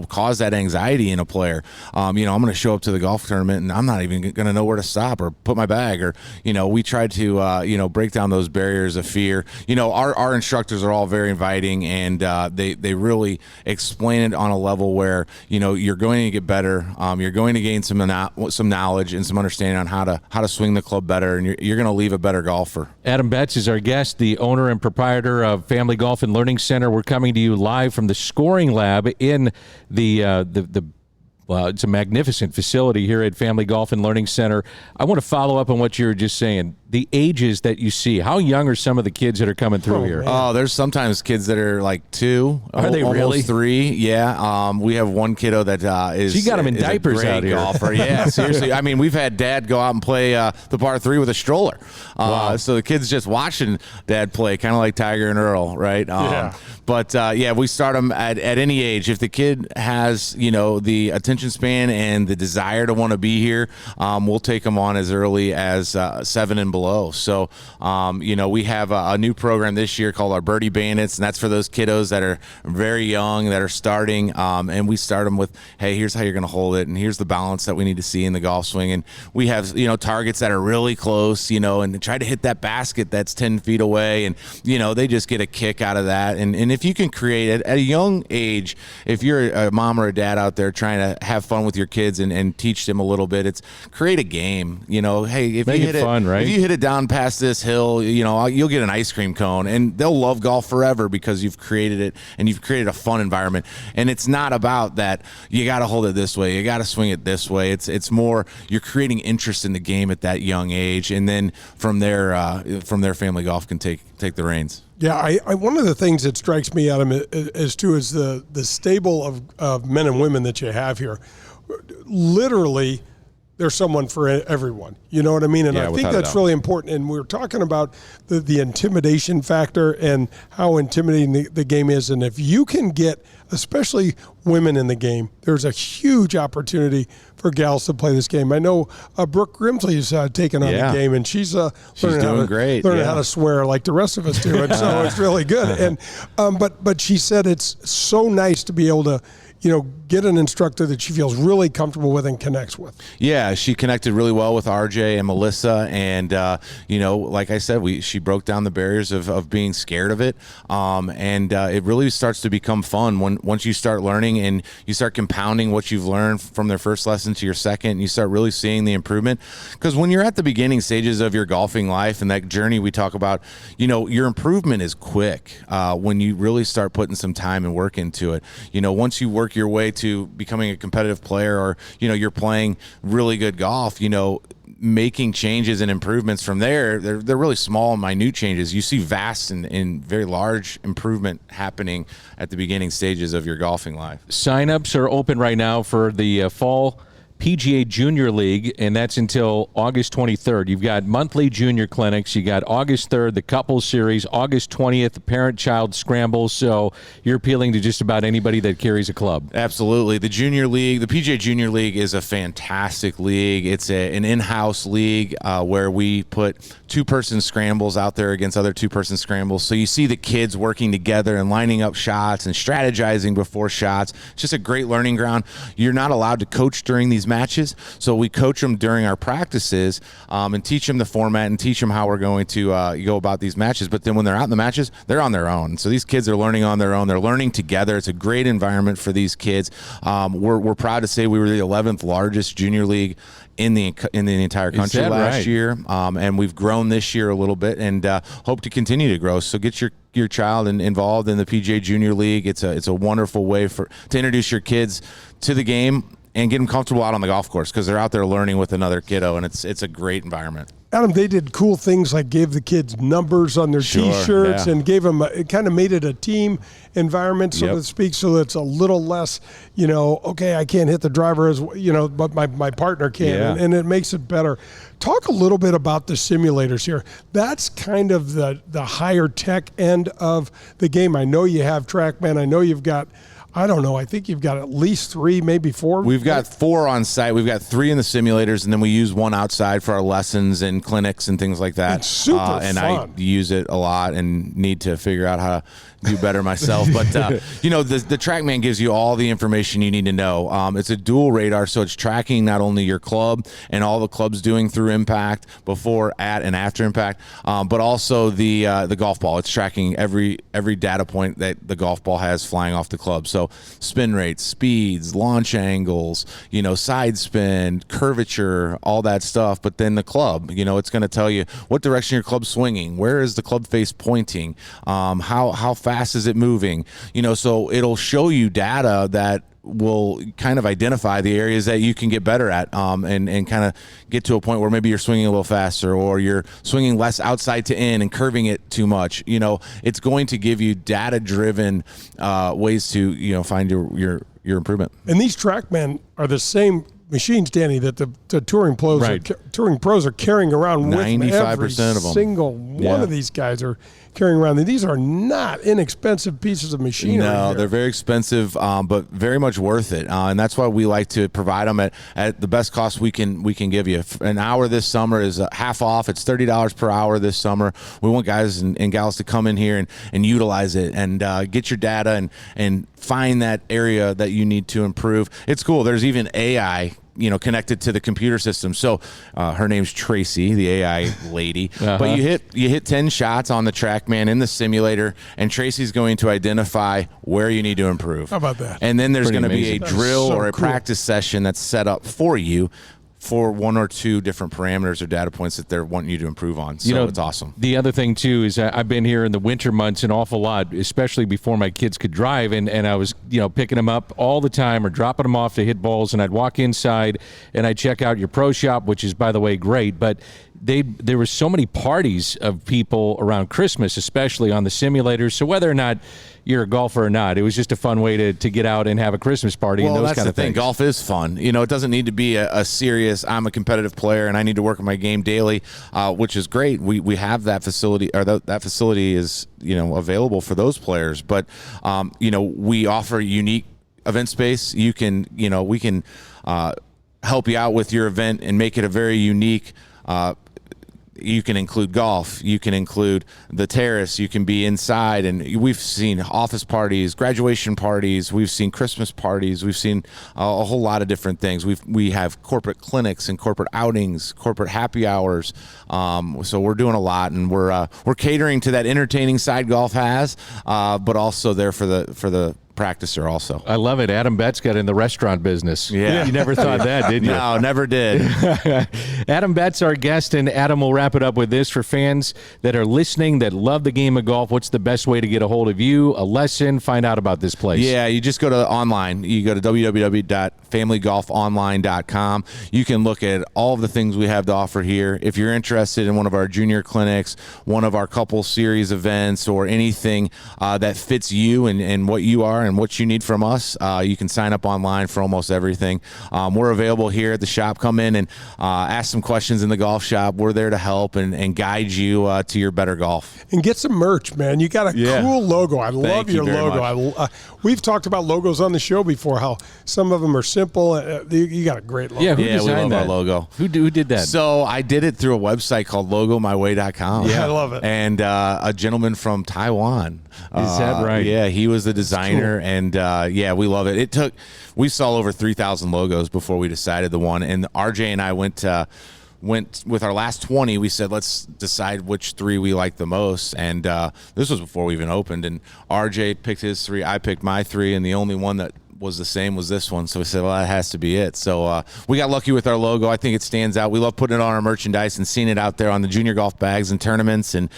cause that anxiety in a player. I'm going to show up to the golf tournament and I'm not even going to know where to stop or put my bag, or, we try to, break down those barriers of fear. Our instructors are all very inviting, and they really explain it on a level where, you're going to get better. You're going to gain some knowledge and some understanding on how to swing the club better, and you're going to leave a better golfer. Adam Betz is our guest, the owner and proprietor of Family Golf and Learning Center. We're coming to you live from the Scoring Lab in it's a magnificent facility here at Family Golf and Learning Center. I want to follow up on what you were just saying. The ages that you see, how young are some of the kids that are coming through here? Man. Oh, there's sometimes kids that are like 2. Are they almost really? 3? Yeah. We have one kiddo that is. So you got him in diapers a great out here. Golfer. Yeah, seriously. I mean, we've had Dad go out and play the par 3 with a stroller. Wow. So the kid's just watching Dad play, kind of like Tiger and Earl, right? Yeah. But we start them at any age. If the kid has, the attention span and the desire to want to be here, we'll take them on as early as 7 and below. So, we have a new program this year called our Birdie Bandits, and that's for those kiddos that are very young, that are starting. And we start them with, hey, here's how you're going to hold it, and here's the balance that we need to see in the golf swing. And we have, targets that are really close, and try to hit that basket that's 10 feet away. And, they just get a kick out of that. And if you can create it at a young age, if you're a mom or a dad out there trying to have fun with your kids and teach them a little bit, it's create a game. Hey, if Make you hit it fun, right? If you hit it down past this hill, you'll get an ice cream cone, and they'll love golf forever because you've created it and you've created a fun environment. And it's not about that you got to hold it this way, you got to swing it this way. It's more you're creating interest in the game at that young age, and then from there, Family Golf can take the reins. Yeah, I one of the things that strikes me, Adam, is the stable of men and women that you have here. Literally, there's someone for everyone. You know what I mean? And I think that's really important. And we're talking about the intimidation factor and how intimidating the game is. And if you can get, especially women in the game, there's a huge opportunity for gals to play this game. I know Brooke Grimsley's taken on the game, and she's learning how to swear like the rest of us do. And so it's really good. And but she said it's so nice to be able to, get an instructor that she feels really comfortable with and connects with. Yeah, she connected really well with RJ and Melissa, and like I said, she broke down the barriers of being scared of it, and it really starts to become fun once you start learning and you start compounding what you've learned from their first lesson to your second, and you start really seeing the improvement. Because when you're at the beginning stages of your golfing life and that journey we talk about, your improvement is quick when you really start putting some time and work into it. Once you work your way to becoming a competitive player, or you're playing really good golf, making changes and improvements from there, they're really small, minute changes. You see vast and very large improvement happening at the beginning stages of your golfing life. Sign-ups are open right now for the fall PGA Junior League, and that's until August 23rd. You've got monthly junior clinics. You got August 3rd, the couples series, August 20th, the parent-child scramble. So you're appealing to just about anybody that carries a club. Absolutely. The Junior League, the PGA Junior League is a fantastic league. It's an in-house league where we put two-person scrambles out there against other two-person scrambles. So you see the kids working together and lining up shots and strategizing before shots. It's just a great learning ground. You're not allowed to coach during these matches, so we coach them during our practices and teach them the format and teach them how we're going to go about these matches. But then when they're out in the matches, they're on their own. So these kids are learning on their own. They're learning together. It's a great environment for these kids. We're proud to say we were the 11th largest junior league in the entire country last year, and we've grown this year a little bit, and hope to continue to grow. So get your child involved in the PGA Junior League. It's a wonderful way to introduce your kids to the game and get them comfortable out on the golf course, because they're out there learning with another kiddo, and it's a great environment. Adam, they did cool things like gave the kids numbers on their T-shirts and gave them it kind of made it a team environment, so to speak, so it's a little less, okay, I can't hit the driver as but my partner can, and it makes it better. Talk a little bit about the simulators here. That's kind of the higher tech end of the game. I know you have TrackMan. I know you've got, I don't know, I think you've got at least 3, maybe 4. We've got 4 on site. We've got 3 in the simulators, and then we use one outside for our lessons and clinics and things like that. It's super and fun. I use it a lot and need to figure out how to do better myself. But, the TrackMan gives you all the information you need to know. It's a dual radar, so it's tracking not only your club and all the club's doing through impact, before, at, and after impact, but also the golf ball. It's tracking every data point that the golf ball has flying off the club. So spin rates, speeds, launch angles, side spin, curvature, all that stuff. But then the club, it's going to tell you what direction your club's swinging, where is the club face pointing, how fast is it moving, so it'll show you data that will kind of identify the areas that you can get better at, and kind of get to a point where maybe you're swinging a little faster, or you're swinging less outside to in and curving it too much. It's going to give you data-driven ways to find your improvement. And these TrackMan are the same machines, Danny, that the touring pros are carrying around with 95% of them. Single one of these guys are carrying around. These are not inexpensive pieces of machinery. No, they're very expensive, but very much worth it. And that's why we like to provide them at the best cost we can give you. An hour this summer is half off. It's $30 per hour this summer. We want guys and gals to come in here and utilize it and get your data and find that area that you need to improve. It's cool. There's even AI connected to the computer system. So her name's Tracy, the AI lady. But you hit 10 shots on the TrackMan in the simulator, and Tracy's going to identify where you need to improve. How about that? And then there's going to be a That's drill so or a cool. practice session that's set up for you for 1 or 2 different parameters or data points that they're wanting you to improve on. So it's awesome. The other thing, too, is I've been here in the winter months an awful lot, especially before my kids could drive, and I was, picking them up all the time or dropping them off to hit balls, and I'd walk inside and I'd check out your pro shop, which is, by the way, great, but there were so many parties of people around Christmas, especially on the simulators. So whether or not you're a golfer or not, it was just a fun way to get out and have a Christmas party and those kind of things. Golf is fun. It doesn't need to be a serious, I'm a competitive player and I need to work on my game daily, which is great. We have that facility, or that facility is, available for those players. But, we offer unique event space. We can help you out with your event and make it a very unique you can include golf, you can include the terrace, you can be inside, and we've seen office parties, graduation parties, we've seen Christmas parties, we've seen a whole lot of different things. We have corporate clinics and corporate outings, corporate happy hours. So we're doing a lot, and we're catering to that entertaining side golf has, but also there for the practicer also. I love it. Adam Betz got in the restaurant business. Yeah. You never thought that, did you? No, never did. Adam Betz, our guest, and Adam will wrap it up with this. For fans that are listening that love the game of golf, what's the best way to get a hold of you, a lesson, find out about this place? Yeah, you just go to online. You go to www.familygolfonline.com. You can look at all of the things we have to offer here. If you're interested in one of our junior clinics, one of our couple series events, or anything that fits you and what you are and what you need from us, you can sign up online for almost everything. We're available here at the shop. Come in and ask some questions in the golf shop. We're there to help and guide you to your better golf. And get some merch, man. You got a cool logo. I love your logo. We've talked about logos on the show before, how some of them are simple. You got a great logo. Yeah, who we designed love that? our logo. Who did that? So I did it through a website called logomyway.com. Yeah, I love it. And a gentleman from Taiwan. Is that right? Yeah, he was the designer, cool. and we love it. We saw over 3,000 logos before we decided the one, and RJ and I went with our last 20. We said, let's decide which 3 we like the most, and this was before we even opened, and RJ picked his 3, I picked my 3, and the only one that was the same was this one. So we said, well, that has to be it. So we got lucky with our logo. I think it stands out. We love putting it on our merchandise and seeing it out there on the junior golf bags and tournaments. And,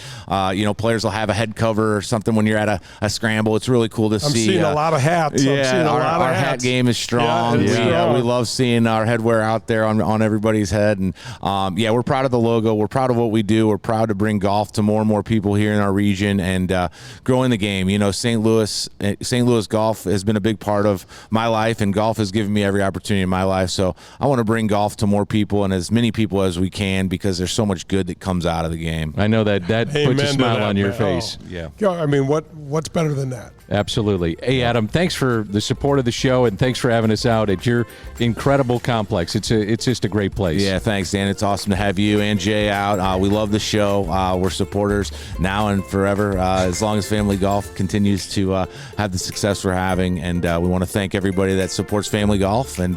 players will have a head cover or something when you're at a scramble. It's really cool to see. I'm seeing a lot of hats. Yeah, our hat game is strong. Yeah, we love seeing our headwear out there on everybody's head. And, we're proud of the logo. We're proud of what we do. We're proud to bring golf to more and more people here in our region and growing the game. St. Louis golf has been a big part of my life, and golf has given me every opportunity in my life. So I want to bring golf to more people and as many people as we can, because there's so much good that comes out of the game. I know that puts a smile on your man. face. Yeah. I mean, what's better than that? Absolutely. Hey, Adam, thanks for the support of the show, and thanks for having us out at your incredible complex. It's just a great place. Yeah, thanks, Dan. It's awesome to have you and Jay out. We love the show. We're supporters now and forever, as long as Family Golf continues to have the success we're having. And we want to thank everybody that supports Family Golf, and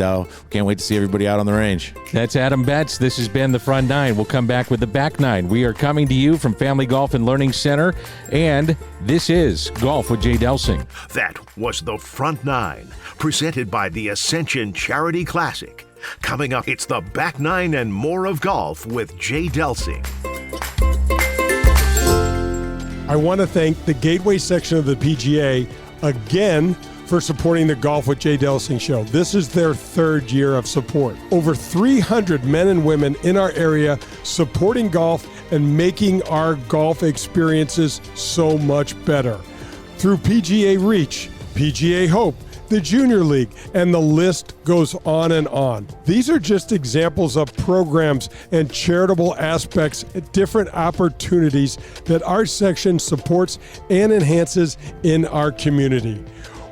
can't wait to see everybody out on the range. That's Adam Betz. This has been the Front Nine. We'll come back with the Back Nine. We are coming to you from Family Golf and Learning Center, and this is Golf with Jay Delsing. That was the Front Nine, presented by the Ascension Charity Classic. Coming up, it's the Back Nine and more of golf with Jay Delsing. I want to thank the Gateway section of the PGA again for supporting the Golf with Jay Delsing show. This is their 3rd year of support. Over 300 men and women in our area supporting golf and making our golf experiences so much better. Through PGA Reach, PGA Hope, the Junior League, and the list goes on and on. These are just examples of programs and charitable aspects, different opportunities that our section supports and enhances in our community.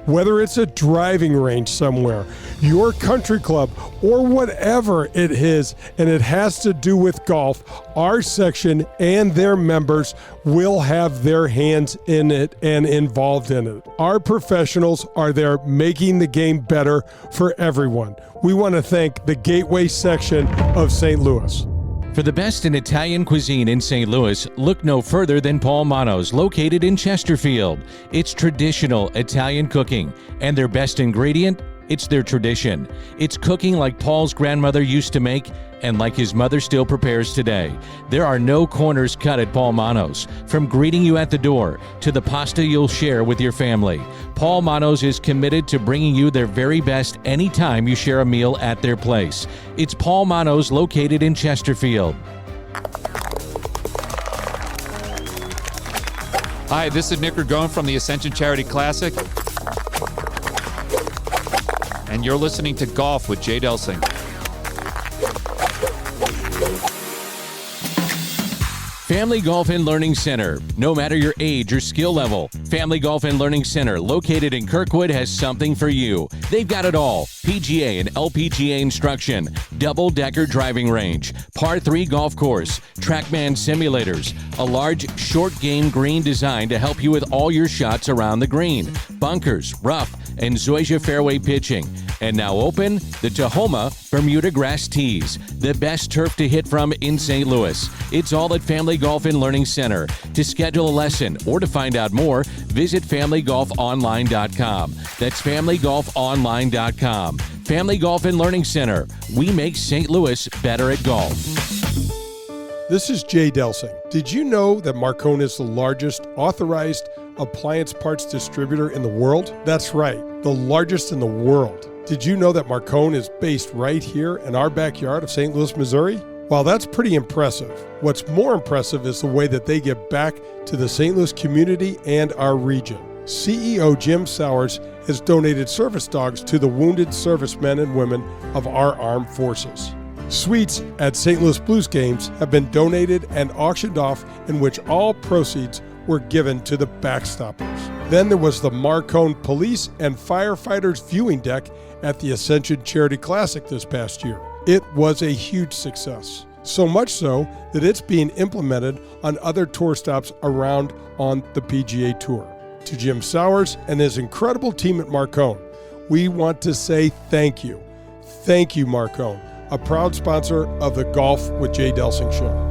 Whether it's a driving range somewhere, your country club, or whatever it is, and it has to do with golf, our section and their members will have their hands in it and involved in it. Our professionals are there making the game better for everyone. We want to thank the Gateway section of St. Louis. For the best in Italian cuisine in St. Louis, look no further than Paul Manno's, located in Chesterfield. It's traditional Italian cooking, and their best ingredient, it's their tradition. It's cooking like Paul's grandmother used to make, and like his mother still prepares today. There are no corners cut at Paul Manno's. From greeting you at the door to the pasta you'll share with your family, Paul Manno's is committed to bringing you their very best anytime you share a meal at their place. It's Paul Manno's, located in Chesterfield. Hi, this is Nick Ragone from the Ascension Charity Classic, and you're listening to Golf with Jay Delsing. Family Golf and Learning Center. No matter your age or skill level, Family Golf and Learning Center, located in Kirkwood, has something for you. They've got it all. PGA and LPGA instruction, double-decker driving range, par 3 golf course, TrackMan simulators, a large short game green design to help you with all your shots around the green, bunkers, rough, and Zoysia fairway pitching. And now open, the Tahoma Bermuda Grass Tees, the best turf to hit from in St. Louis. It's all at Family Golf and Learning Center. To schedule a lesson or to find out more, visit FamilyGolfOnline.com. That's FamilyGolfOnline.com. Family Golf and Learning Center. We make St. Louis better at golf. This is Jay Delsing. Did you know that Marcone is the largest authorized appliance parts distributor in the world? That's right, the largest in the world. Did you know that Marcone is based right here in our backyard of St. Louis, Missouri? Well, that's pretty impressive. What's more impressive is the way that they give back to the St. Louis community and our region. CEO Jim Sowers has donated service dogs to the wounded servicemen and women of our armed forces. Suites at St. Louis Blues games have been donated and auctioned off, in which all proceeds were given to the backstoppers. Then there was the Marcone Police and Firefighters viewing deck at the Ascension Charity Classic this past year. It was a huge success, so much so that it's being implemented on other tour stops around on the PGA Tour. To Jim Sowers and his incredible team at Marcone, we want to say thank you. Thank you, Marcone, a proud sponsor of the Golf with Jay Delsing show.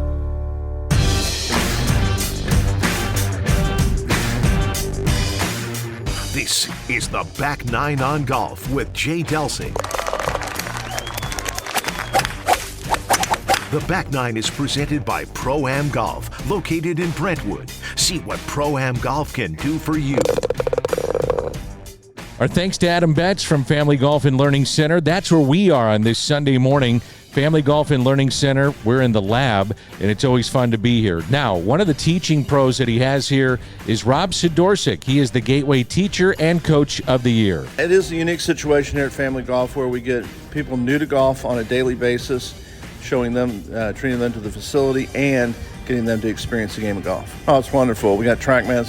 This is the Back Nine on Golf with Jay Delsing. The Back Nine is presented by Pro-Am Golf, located in Brentwood. See what Pro-Am Golf can do for you. Our thanks to Adam Betz from Family Golf and Learning Center. That's where we are on this Sunday morning. Family Golf and Learning Center. We're in the lab, and it's always fun to be here. Now, one of the teaching pros that he has here is Rob Sidorsik. He is the Gateway Teacher and Coach of the Year. It is a unique situation here at Family Golf where we get people new to golf on a daily basis, showing them, treating them to the facility, and getting them to experience the game of golf. Oh, it's wonderful. We got TrackMan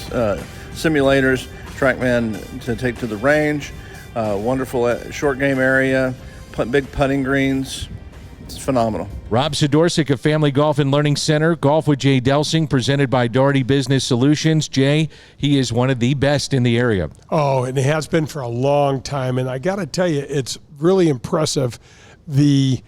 simulators, TrackMan to take to the range, wonderful short game area, big putting greens. It's phenomenal. Rob Sidorsik of Family Golf and Learning Center. Golf with Jay Delsing, presented by Doherty Business Solutions. Jay, he is one of the best in the area. Oh, and it has been for a long time. And I got to tell you, it's really impressive, the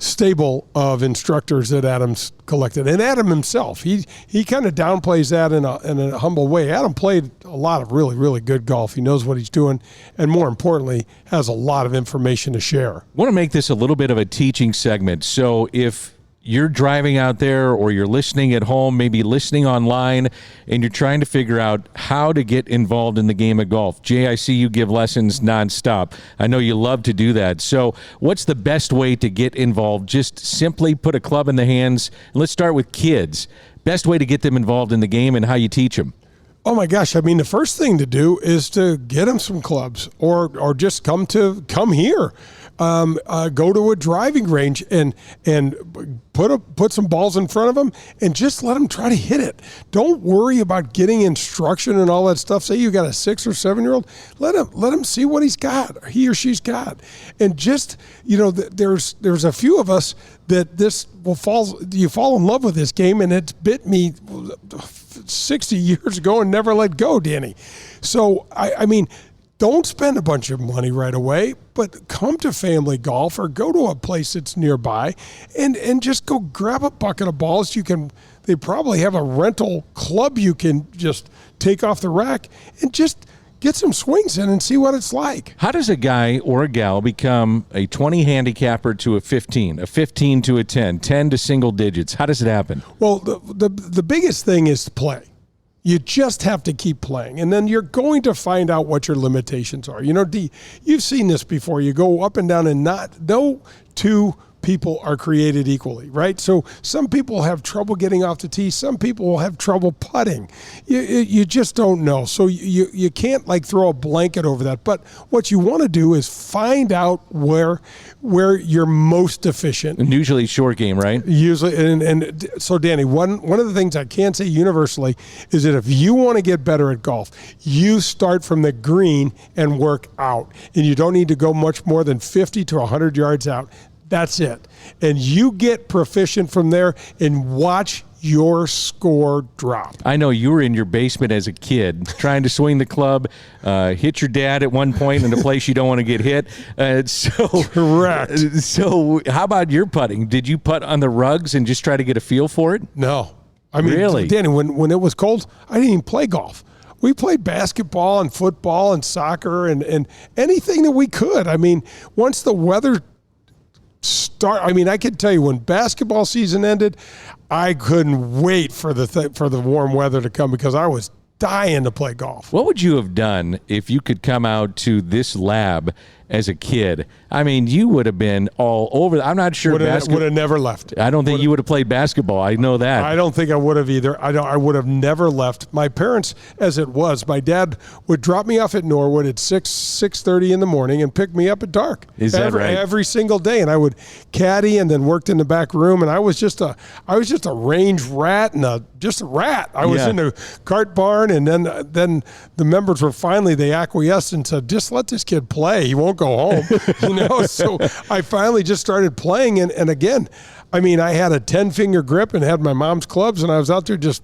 stable of instructors that Adam's collected. And Adam himself, he kind of downplays that in a humble way. Adam played a lot of really, really good golf. He knows what he's doing, and more importantly, has a lot of information to share. I want to make this a little bit of a teaching segment. So if you're driving out there or you're listening at home, maybe listening online, and you're trying to figure out how to get involved in the game of golf. Jay, I see you give lessons nonstop. I know you love to do that. So what's the best way to get involved? Just simply put a club in the hands. Let's start with kids. Best way to get them involved in the game and how you teach them. Oh my gosh! I mean, the first thing to do is to get them some clubs, or just come here. Go to a driving range and put some balls in front of them and just let them try to hit it. Don't worry about getting instruction and all that stuff. Say you got a 6 or 7 year old, let him see what he or she's got, and just there's a few of us that you fall in love with this game, and it's bit me 60 years ago and never let go, Danny. So I mean, don't spend a bunch of money right away, but come to Family Golf or go to a place that's nearby and just go grab a bucket of balls. They probably have a rental club you can just take off the rack and just get some swings in and see what it's like. How does a guy or a gal become a 20 handicapper to a 15 to a 10 to single digits? How does it happen? Well, the biggest thing is to play. You just have to keep playing, and then you're going to find out what your limitations are. You've seen this before. You go up and down, and no two people are created equally, right? So some people have trouble getting off the tee. Some people will have trouble putting. You just don't know. So you can't like throw a blanket over that. But what you want to do is find out where you're most efficient. And usually short game, right? Usually, and so Danny, one of the things I can say universally is that if you want to get better at golf, you start from the green and work out. And you don't need to go much more than 50 to 100 yards out. That's it. And you get proficient from there and watch your score drop. I know you were in your basement as a kid trying to swing the club, hit your dad at one point in a place you don't want to get hit. Correct. So how about your putting? Did you putt on the rugs and just try to get a feel for it? No. I mean, really? Danny, when it was cold, I didn't even play golf. We played basketball and football and soccer and anything that we could. I mean, once the weather I could tell you when basketball season ended, I couldn't wait for the warm weather to come because I was dying to play golf. What would you have done if you could come out to this lab as a kid? I mean, you would have been all over. I'm not sure. Would have never left. I don't think you would have played basketball. I know that. I don't think I would have either. I would have never left. My parents, as it was, my dad would drop me off at Norwood at 6:30 in the morning and pick me up at dark. Is that right? Every single day, and I would caddy and then worked in the back room, and I was just a range rat and just a rat. I was in the cart barn, and then the members were finally, they acquiesced and said, just let this kid play. He won't go home. So I finally just started playing, and again, I mean, I had a 10-finger grip and had my mom's clubs, and I was out there just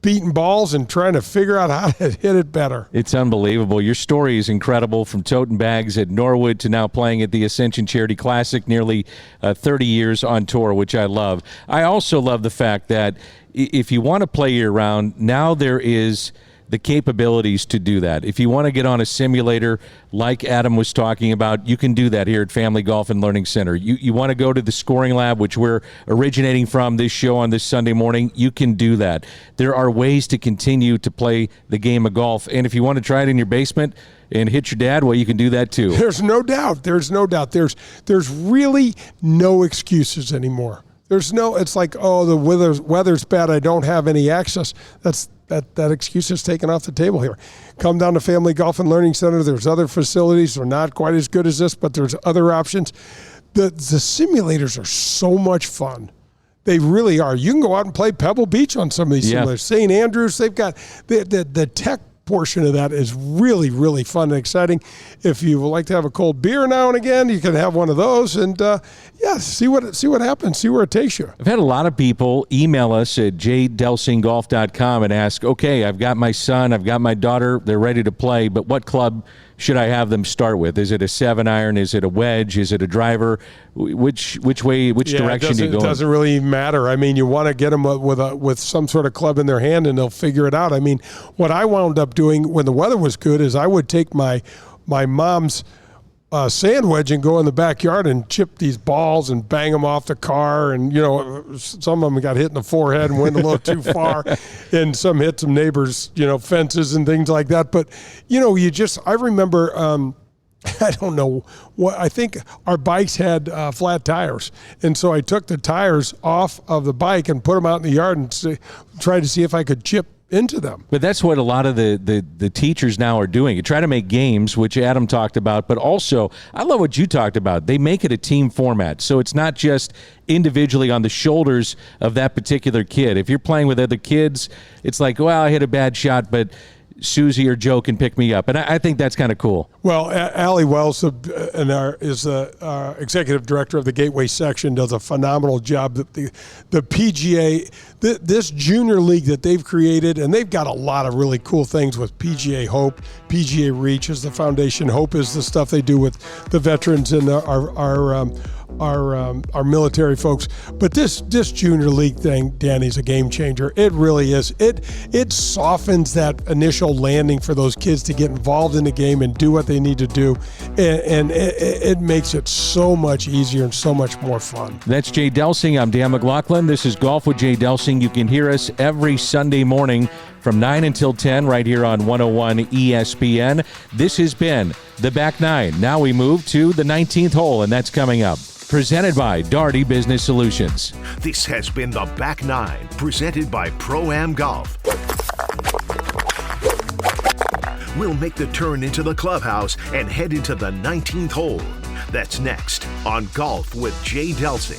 beating balls and trying to figure out how to hit it better. It's unbelievable. Your story is incredible, from toting bags at Norwood to now playing at the Ascension Charity Classic, nearly 30 years on tour, which I love. I also love the fact that if you want to play year-round, now there is the capabilities to do that. If you want to get on a simulator like Adam was talking about, you can do that here at Family Golf and Learning Center. You want to go to the scoring lab, which we're originating from this show on this Sunday morning, you can do that. There are ways to continue to play the game of golf. And if you want to try it in your basement and hit your dad, well, you can do that too. There's no doubt. There's really no excuses anymore. It's like, oh, the weather's bad, I don't have any access. That excuse is taken off the table here. Come down to Family Golf and Learning Center. There's other facilities. They're not quite as good as this, but there's other options. The simulators are so much fun. They really are. You can go out and play Pebble Beach on some of these simulators. St. Andrews, they've got the tech portion of that is really, really fun and exciting. If you would like to have a cold beer now and again, you can have one of those and see what happens, see where it takes you. I've had a lot of people email us at jdelsinggolf.com and ask, okay, I've got my son, I've got my daughter, they're ready to play, but what club should I have them start with? Is it a 7-iron? Is it a wedge? Is it a driver? Which direction do you go? It doesn't really matter. I mean, you want to get them with some sort of club in their hand, and they'll figure it out. I mean, what I wound up doing when the weather was good is I would take my mom's sand wedge and go in the backyard and chip these balls and bang them off the car. And, some of them got hit in the forehead and went a little too far. And some hit some neighbors, fences and things like that. But, I remember, I don't know what, I think our bikes had flat tires. And so I took the tires off of the bike and put them out in the yard and tried to see if I could chip into them. But that's what a lot of the teachers now are doing. You try to make games, which Adam talked about, but also I love what you talked about. They make it a team format. So it's not just individually on the shoulders of that particular kid. If you're playing with other kids, it's like, well, I hit a bad shot, but Susie or Joe can pick me up. And I think that's kind of cool. Well, Allie Wells is the executive director of the Gateway section, does a phenomenal job. The PGA, this junior league that they've created, and they've got a lot of really cool things with PGA Hope. PGA Reach is the foundation. Hope is the stuff they do with the veterans and our military folks. But this junior league thing, Danny's a game changer. It really is. It softens that initial landing for those kids to get involved in the game and do what they need to do, and it makes it so much easier and so much more fun. That's Jay Delsing. I'm Dan McLaughlin. This is Golf with Jay Delsing. You can hear us every Sunday morning from 9 until 10 right here on 101 ESPN. This has been the Back Nine. Now we move to the 19th hole, and that's coming up. presented by Daugherty Business Solutions. This has been the Back Nine, presented by Pro-Am Golf. We'll make the turn into the clubhouse and head into the 19th hole. That's next on Golf with Jay Delsing.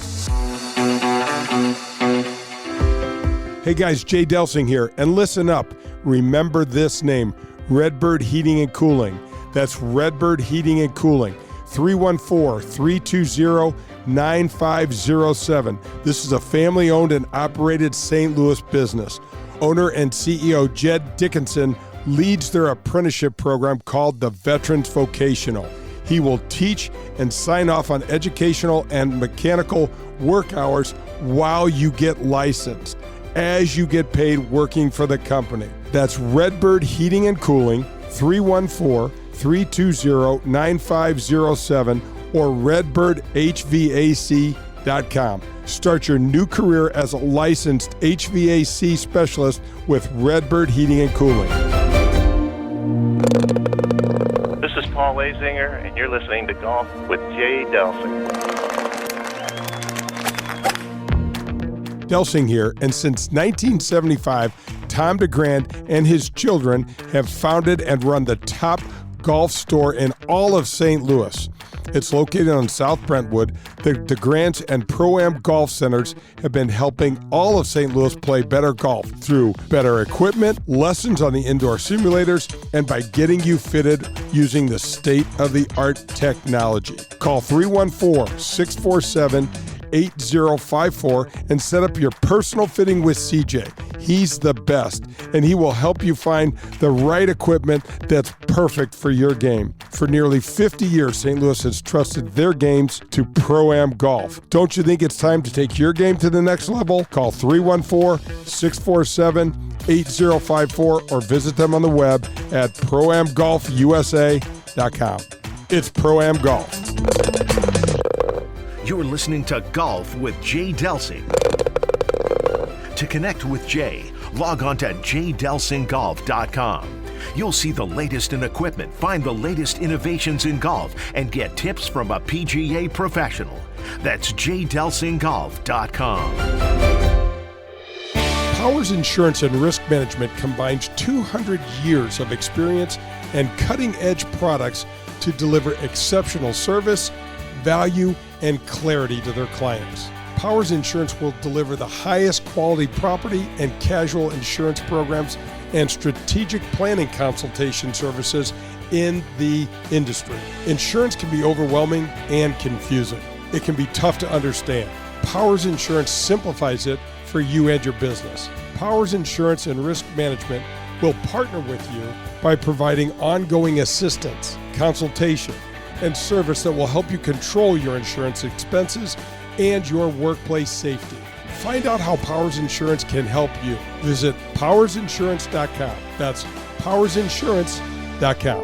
Hey guys, Jay Delsing here, and listen up. Remember this name, Redbird Heating and Cooling. That's Redbird Heating and Cooling. 314-320-9507. This is a family-owned and operated St. Louis business. Owner and CEO Jed Dickinson leads their apprenticeship program called the Veterans Vocational. He will teach and sign off on educational and mechanical work hours while you get licensed, as you get paid working for the company. That's Redbird Heating and Cooling, 314-320-9507 or redbirdhvac.com. Start your new career as a licensed HVAC specialist with Redbird Heating and Cooling. This is Paul Lazinger, and you're listening to Golf with Jay Delsing. Delsing here, and since 1975, Tom DeGrand and his children have founded and run the top golf store in all of St. Louis. It's located on South Brentwood. The DeGrands and Pro-Am Golf Centers have been helping all of St. Louis play better golf through better equipment, lessons on the indoor simulators, and by getting you fitted using the state-of-the-art technology. Call 314-647-8054 and set up your personal fitting with CJ. He's the best, and he will help you find the right equipment that's perfect for your game. For nearly 50 years, St. Louis has trusted their games to Pro-Am Golf. Don't you think it's time to take your game to the next level? Call 314-647-8054 or visit them on the web at proamgolfusa.com. It's Pro-Am Golf. You're listening to Golf with Jay Delsing. To connect with Jay, log on to jdelsinggolf.com. You'll see the latest in equipment, find the latest innovations in golf, and get tips from a PGA professional. That's jdelsinggolf.com. Powers Insurance and Risk Management combines 200 years of experience and cutting-edge products to deliver exceptional service, value, and clarity to their clients. Powers Insurance will deliver the highest quality property and casual insurance programs and strategic planning consultation services in the industry. Insurance can be overwhelming and confusing. It can be tough to understand. Powers Insurance simplifies it for you and your business. Powers Insurance and Risk Management will partner with you by providing ongoing assistance, consultation, and service that will help you control your insurance expenses and your workplace safety. Find out how Powers Insurance can help you. Visit powersinsurance.com. That's powersinsurance.com.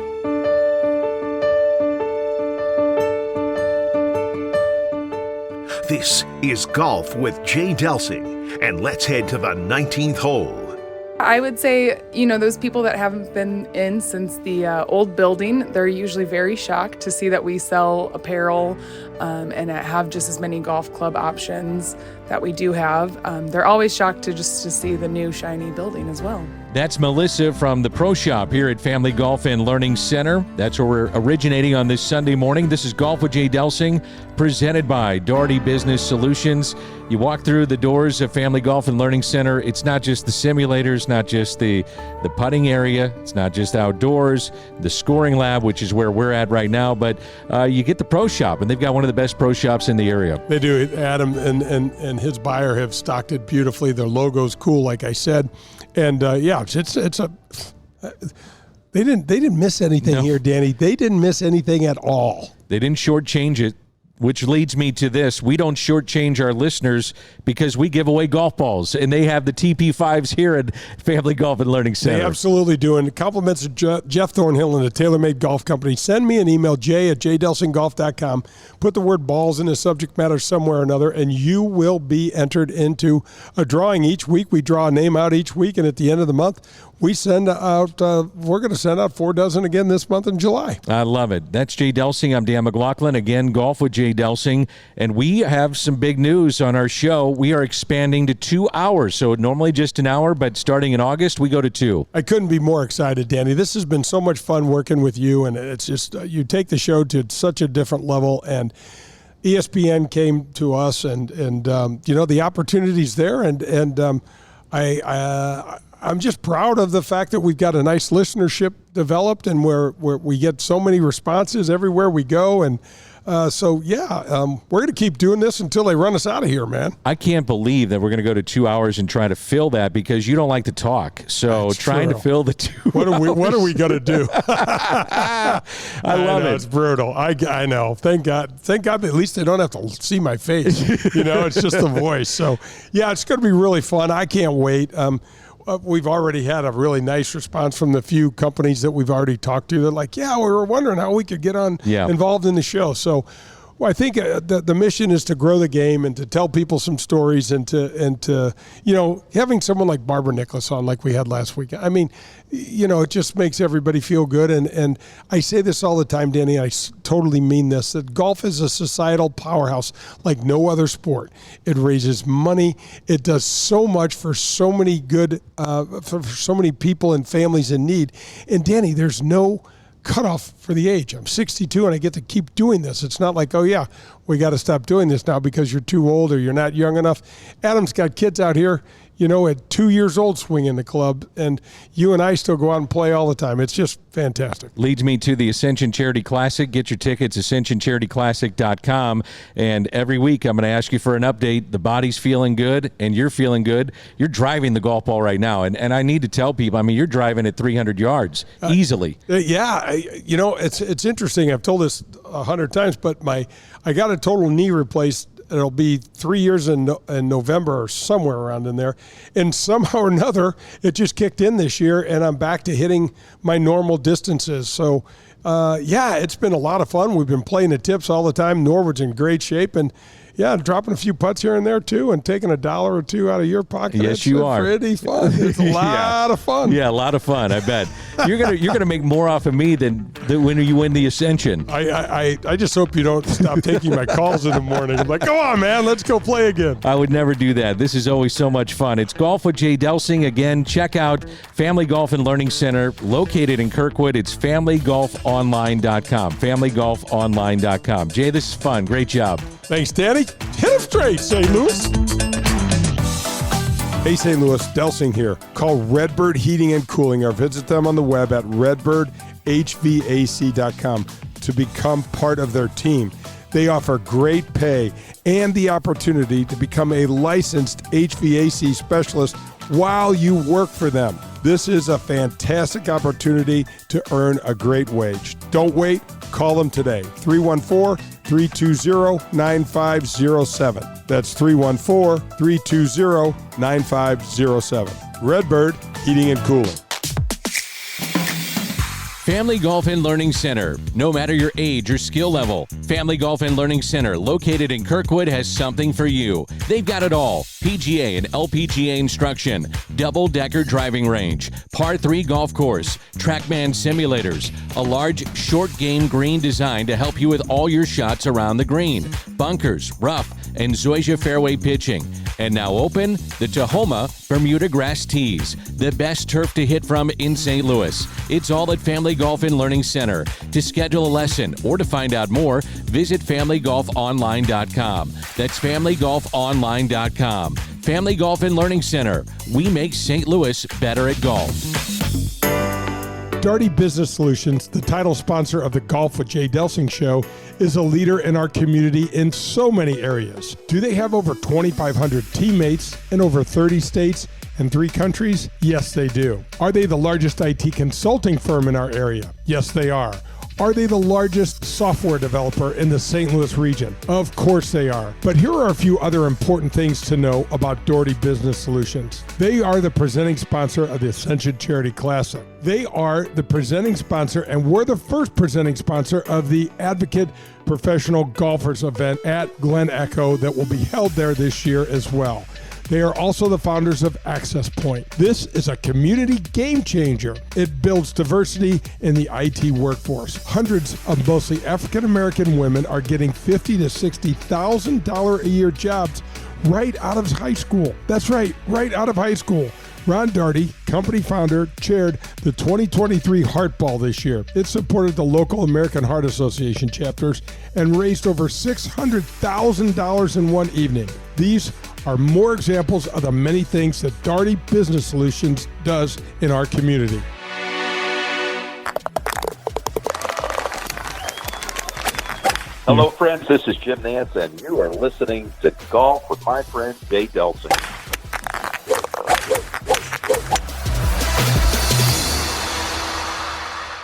This is Golf with Jay Delsing, and let's head to the 19th hole. I would say, those people that haven't been in since the old building, they're usually very shocked to see that we sell apparel and have just as many golf club options that we do have. They're always shocked to see the new shiny building as well. That's Melissa from the Pro Shop here at Family Golf and Learning Center. That's where we're originating on this Sunday morning. This is Golf with Jay Delsing, presented by Daugherty Business Solutions. You walk through the doors of Family Golf and Learning Center. It's not just the simulators, not just the putting area. It's not just outdoors, the scoring lab, which is where we're at right now, but you get the Pro Shop, and they've got one of the best pro shops in the area. They do. Adam and his buyer have stocked it beautifully. Their logo's cool, like I said. And it's a they didn't miss anything here, Danny. They didn't miss anything at all. They didn't shortchange it, which leads me to this. We don't shortchange our listeners because we give away golf balls, and they have the TP5s here at Family Golf and Learning Center. They absolutely do. And compliments to Jeff Thornhill and the TaylorMade Golf Company. Send me an email, jay@jdelsinggolf.com. Put the word balls in the subject matter somewhere or another, and you will be entered into a drawing each week. We draw a name out each week, and at the end of the month, we send out, we're going to send out 4 dozen again this month in July. I love it. That's Jay Delsing. I'm Dan McLaughlin. Again, Golf with Jay Jay Delsing, and we have some big news on our show. We are expanding to 2 hours, so normally just an hour, but starting in August, we go to 2. I couldn't be more excited, Danny. This has been so much fun working with you, and it's just you take the show to such a different level, and ESPN came to us, and the opportunity's there, and I'm just proud of the fact that we've got a nice listenership developed, and where we get so many responses everywhere we go, and we're going to keep doing this until they run us out of here, man. I can't believe that we're going to go to 2 hours and try to fill that because you don't like to talk. So That's trying true. to fill the 2 What are we going to do? I love it. It's brutal. I know. Thank God that at least they don't have to see my face. It's just the voice. So, yeah, it's going to be really fun. I can't wait. We've already had a really nice response from the few companies that we've already talked to. They're like, yeah, we were wondering how we could get involved in the show. So I think the mission is to grow the game and to tell people some stories and to having someone like Barbara Nicholas on like we had last week. I mean, it just makes everybody feel good. And I say this all the time, Danny, I totally mean this, that golf is a societal powerhouse like no other sport. It raises money. It does so much for so many good, for so many people and families in need. And Danny, there's no cutoff for the age. I'm 62 and I get to keep doing this. It's not like, oh yeah, we got to stop doing this now because you're too old or you're not young enough. Adam's got kids out here, at 2 years old swinging the club, and you and I still go out and play all the time. It's just fantastic. Leads me to the Ascension Charity Classic. Get your tickets, ascensioncharityclassic.com. And every week I'm going to ask you for an update. The body's feeling good, and you're feeling good. You're driving the golf ball right now. And I need to tell people, you're driving at 300 yards easily. It's interesting. I've told this 100 times, but I got a total knee replaced. It'll be 3 years in November or somewhere around in there. And somehow or another, it just kicked in this year, and I'm back to hitting my normal distances. So, it's been a lot of fun. We've been playing the tips all the time. Norwood's in great shape. And, dropping a few putts here and there, too, and taking $1 or $2 out of your pocket. Yes, you are. Pretty fun. It's a lot of fun. Yeah, a lot of fun, I bet. You're gonna make more off of me than when you win the Ascension. I just hope you don't stop taking my calls in the morning. I'm like, come on, man, let's go play again. I would never do that. This is always so much fun. It's Golf with Jay Delsing. Again, check out Family Golf and Learning Center, located in Kirkwood. It's familygolfonline.com. Familygolfonline.com. Jay, this is fun. Great job. Thanks, Danny. Hit him straight, St. Louis. Hey, St. Louis, Delsing here. Call Redbird Heating and Cooling or visit them on the web at redbirdhvac.com to become part of their team. They offer great pay and the opportunity to become a licensed HVAC specialist while you work for them. This is a fantastic opportunity to earn a great wage. Don't wait. Call them today. 314-320-9507. That's 314-320-9507. Redbird Heating and Cooling. Family Golf and Learning Center. No matter your age or skill level, Family Golf and Learning Center, located in Kirkwood, has something for you. They've got it all. PGA and LPGA instruction, double-decker driving range, par 3 golf course, TrackMan simulators, a large short game green design to help you with all your shots around the green, bunkers, rough, and Zoysia fairway pitching. And now open the Tahoma Bermuda Grass Tees, the best turf to hit from in St. Louis. It's all at Family Golf and Learning Center. To schedule a lesson or to find out more, visit familygolfonline.com. That's familygolfonline.com. Family Golf and Learning Center. We make St. Louis better at golf. Darty Business Solutions, the title sponsor of the Golf with Jay Delsing show, is a leader in our community in so many areas. Do they have over 2,500 teammates in over 30 states and 3 countries? Yes, they do. Are they the largest IT consulting firm in our area? Yes, they are. Are they the largest software developer in the St. Louis region? Of course they are. But here are a few other important things to know about Doherty Business Solutions. They are the presenting sponsor of the Ascension Charity Classic. They are the presenting sponsor, and we're the first presenting sponsor of the Advocate Professional Golfers event at Glen Echo that will be held there this year as well. They are also the founders of Access Point. This is a community game changer. It builds diversity in the IT workforce. Hundreds of mostly African American women are getting $50,000 to $60,000 a year jobs right out of high school. That's right out of high school. Ron Daugherty, company founder, chaired the 2023 Heart Ball this year. It supported the local American Heart Association chapters and raised over $600,000 in one evening. These are more examples of the many things that Daugherty Business Solutions does in our community. Hello, friends. This is Jim Nance, and you are listening to Golf with my friend Jay Delsing.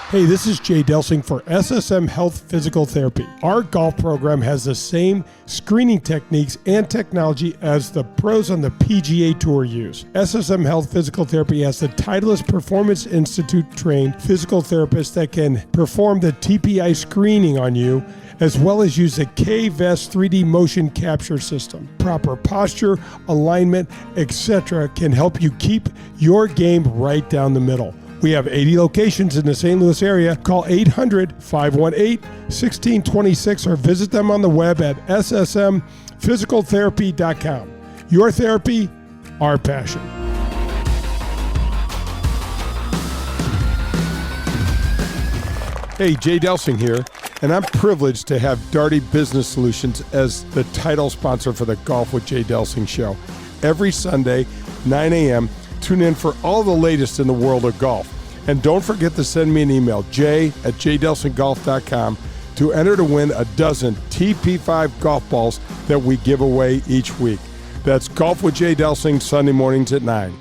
Hey, this is Jay Delsing for SSM Health Physical Therapy. Our golf program has the same screening techniques and technology as the pros on the PGA Tour use. SSM Health Physical Therapy has the Titleist Performance Institute trained physical therapists that can perform the TPI screening on you, as well as use the K-Vest 3D motion capture system. Proper posture, alignment, etc. can help you keep your game right down the middle. We have 80 locations in the St. Louis area. Call 800-518-1626 or visit them on the web at ssmphysicaltherapy.com. Your therapy, our passion. Hey, Jay Delsing here, and I'm privileged to have Daugherty Business Solutions as the title sponsor for the Golf with Jay Delsing show. Every Sunday, 9 a.m., tune in for all the latest in the world of golf. And don't forget to send me an email, jay@jdelsinggolf.com, to enter to win a dozen TP5 golf balls that we give away each week. That's Golf with Jay Delsing, Sunday mornings at 9.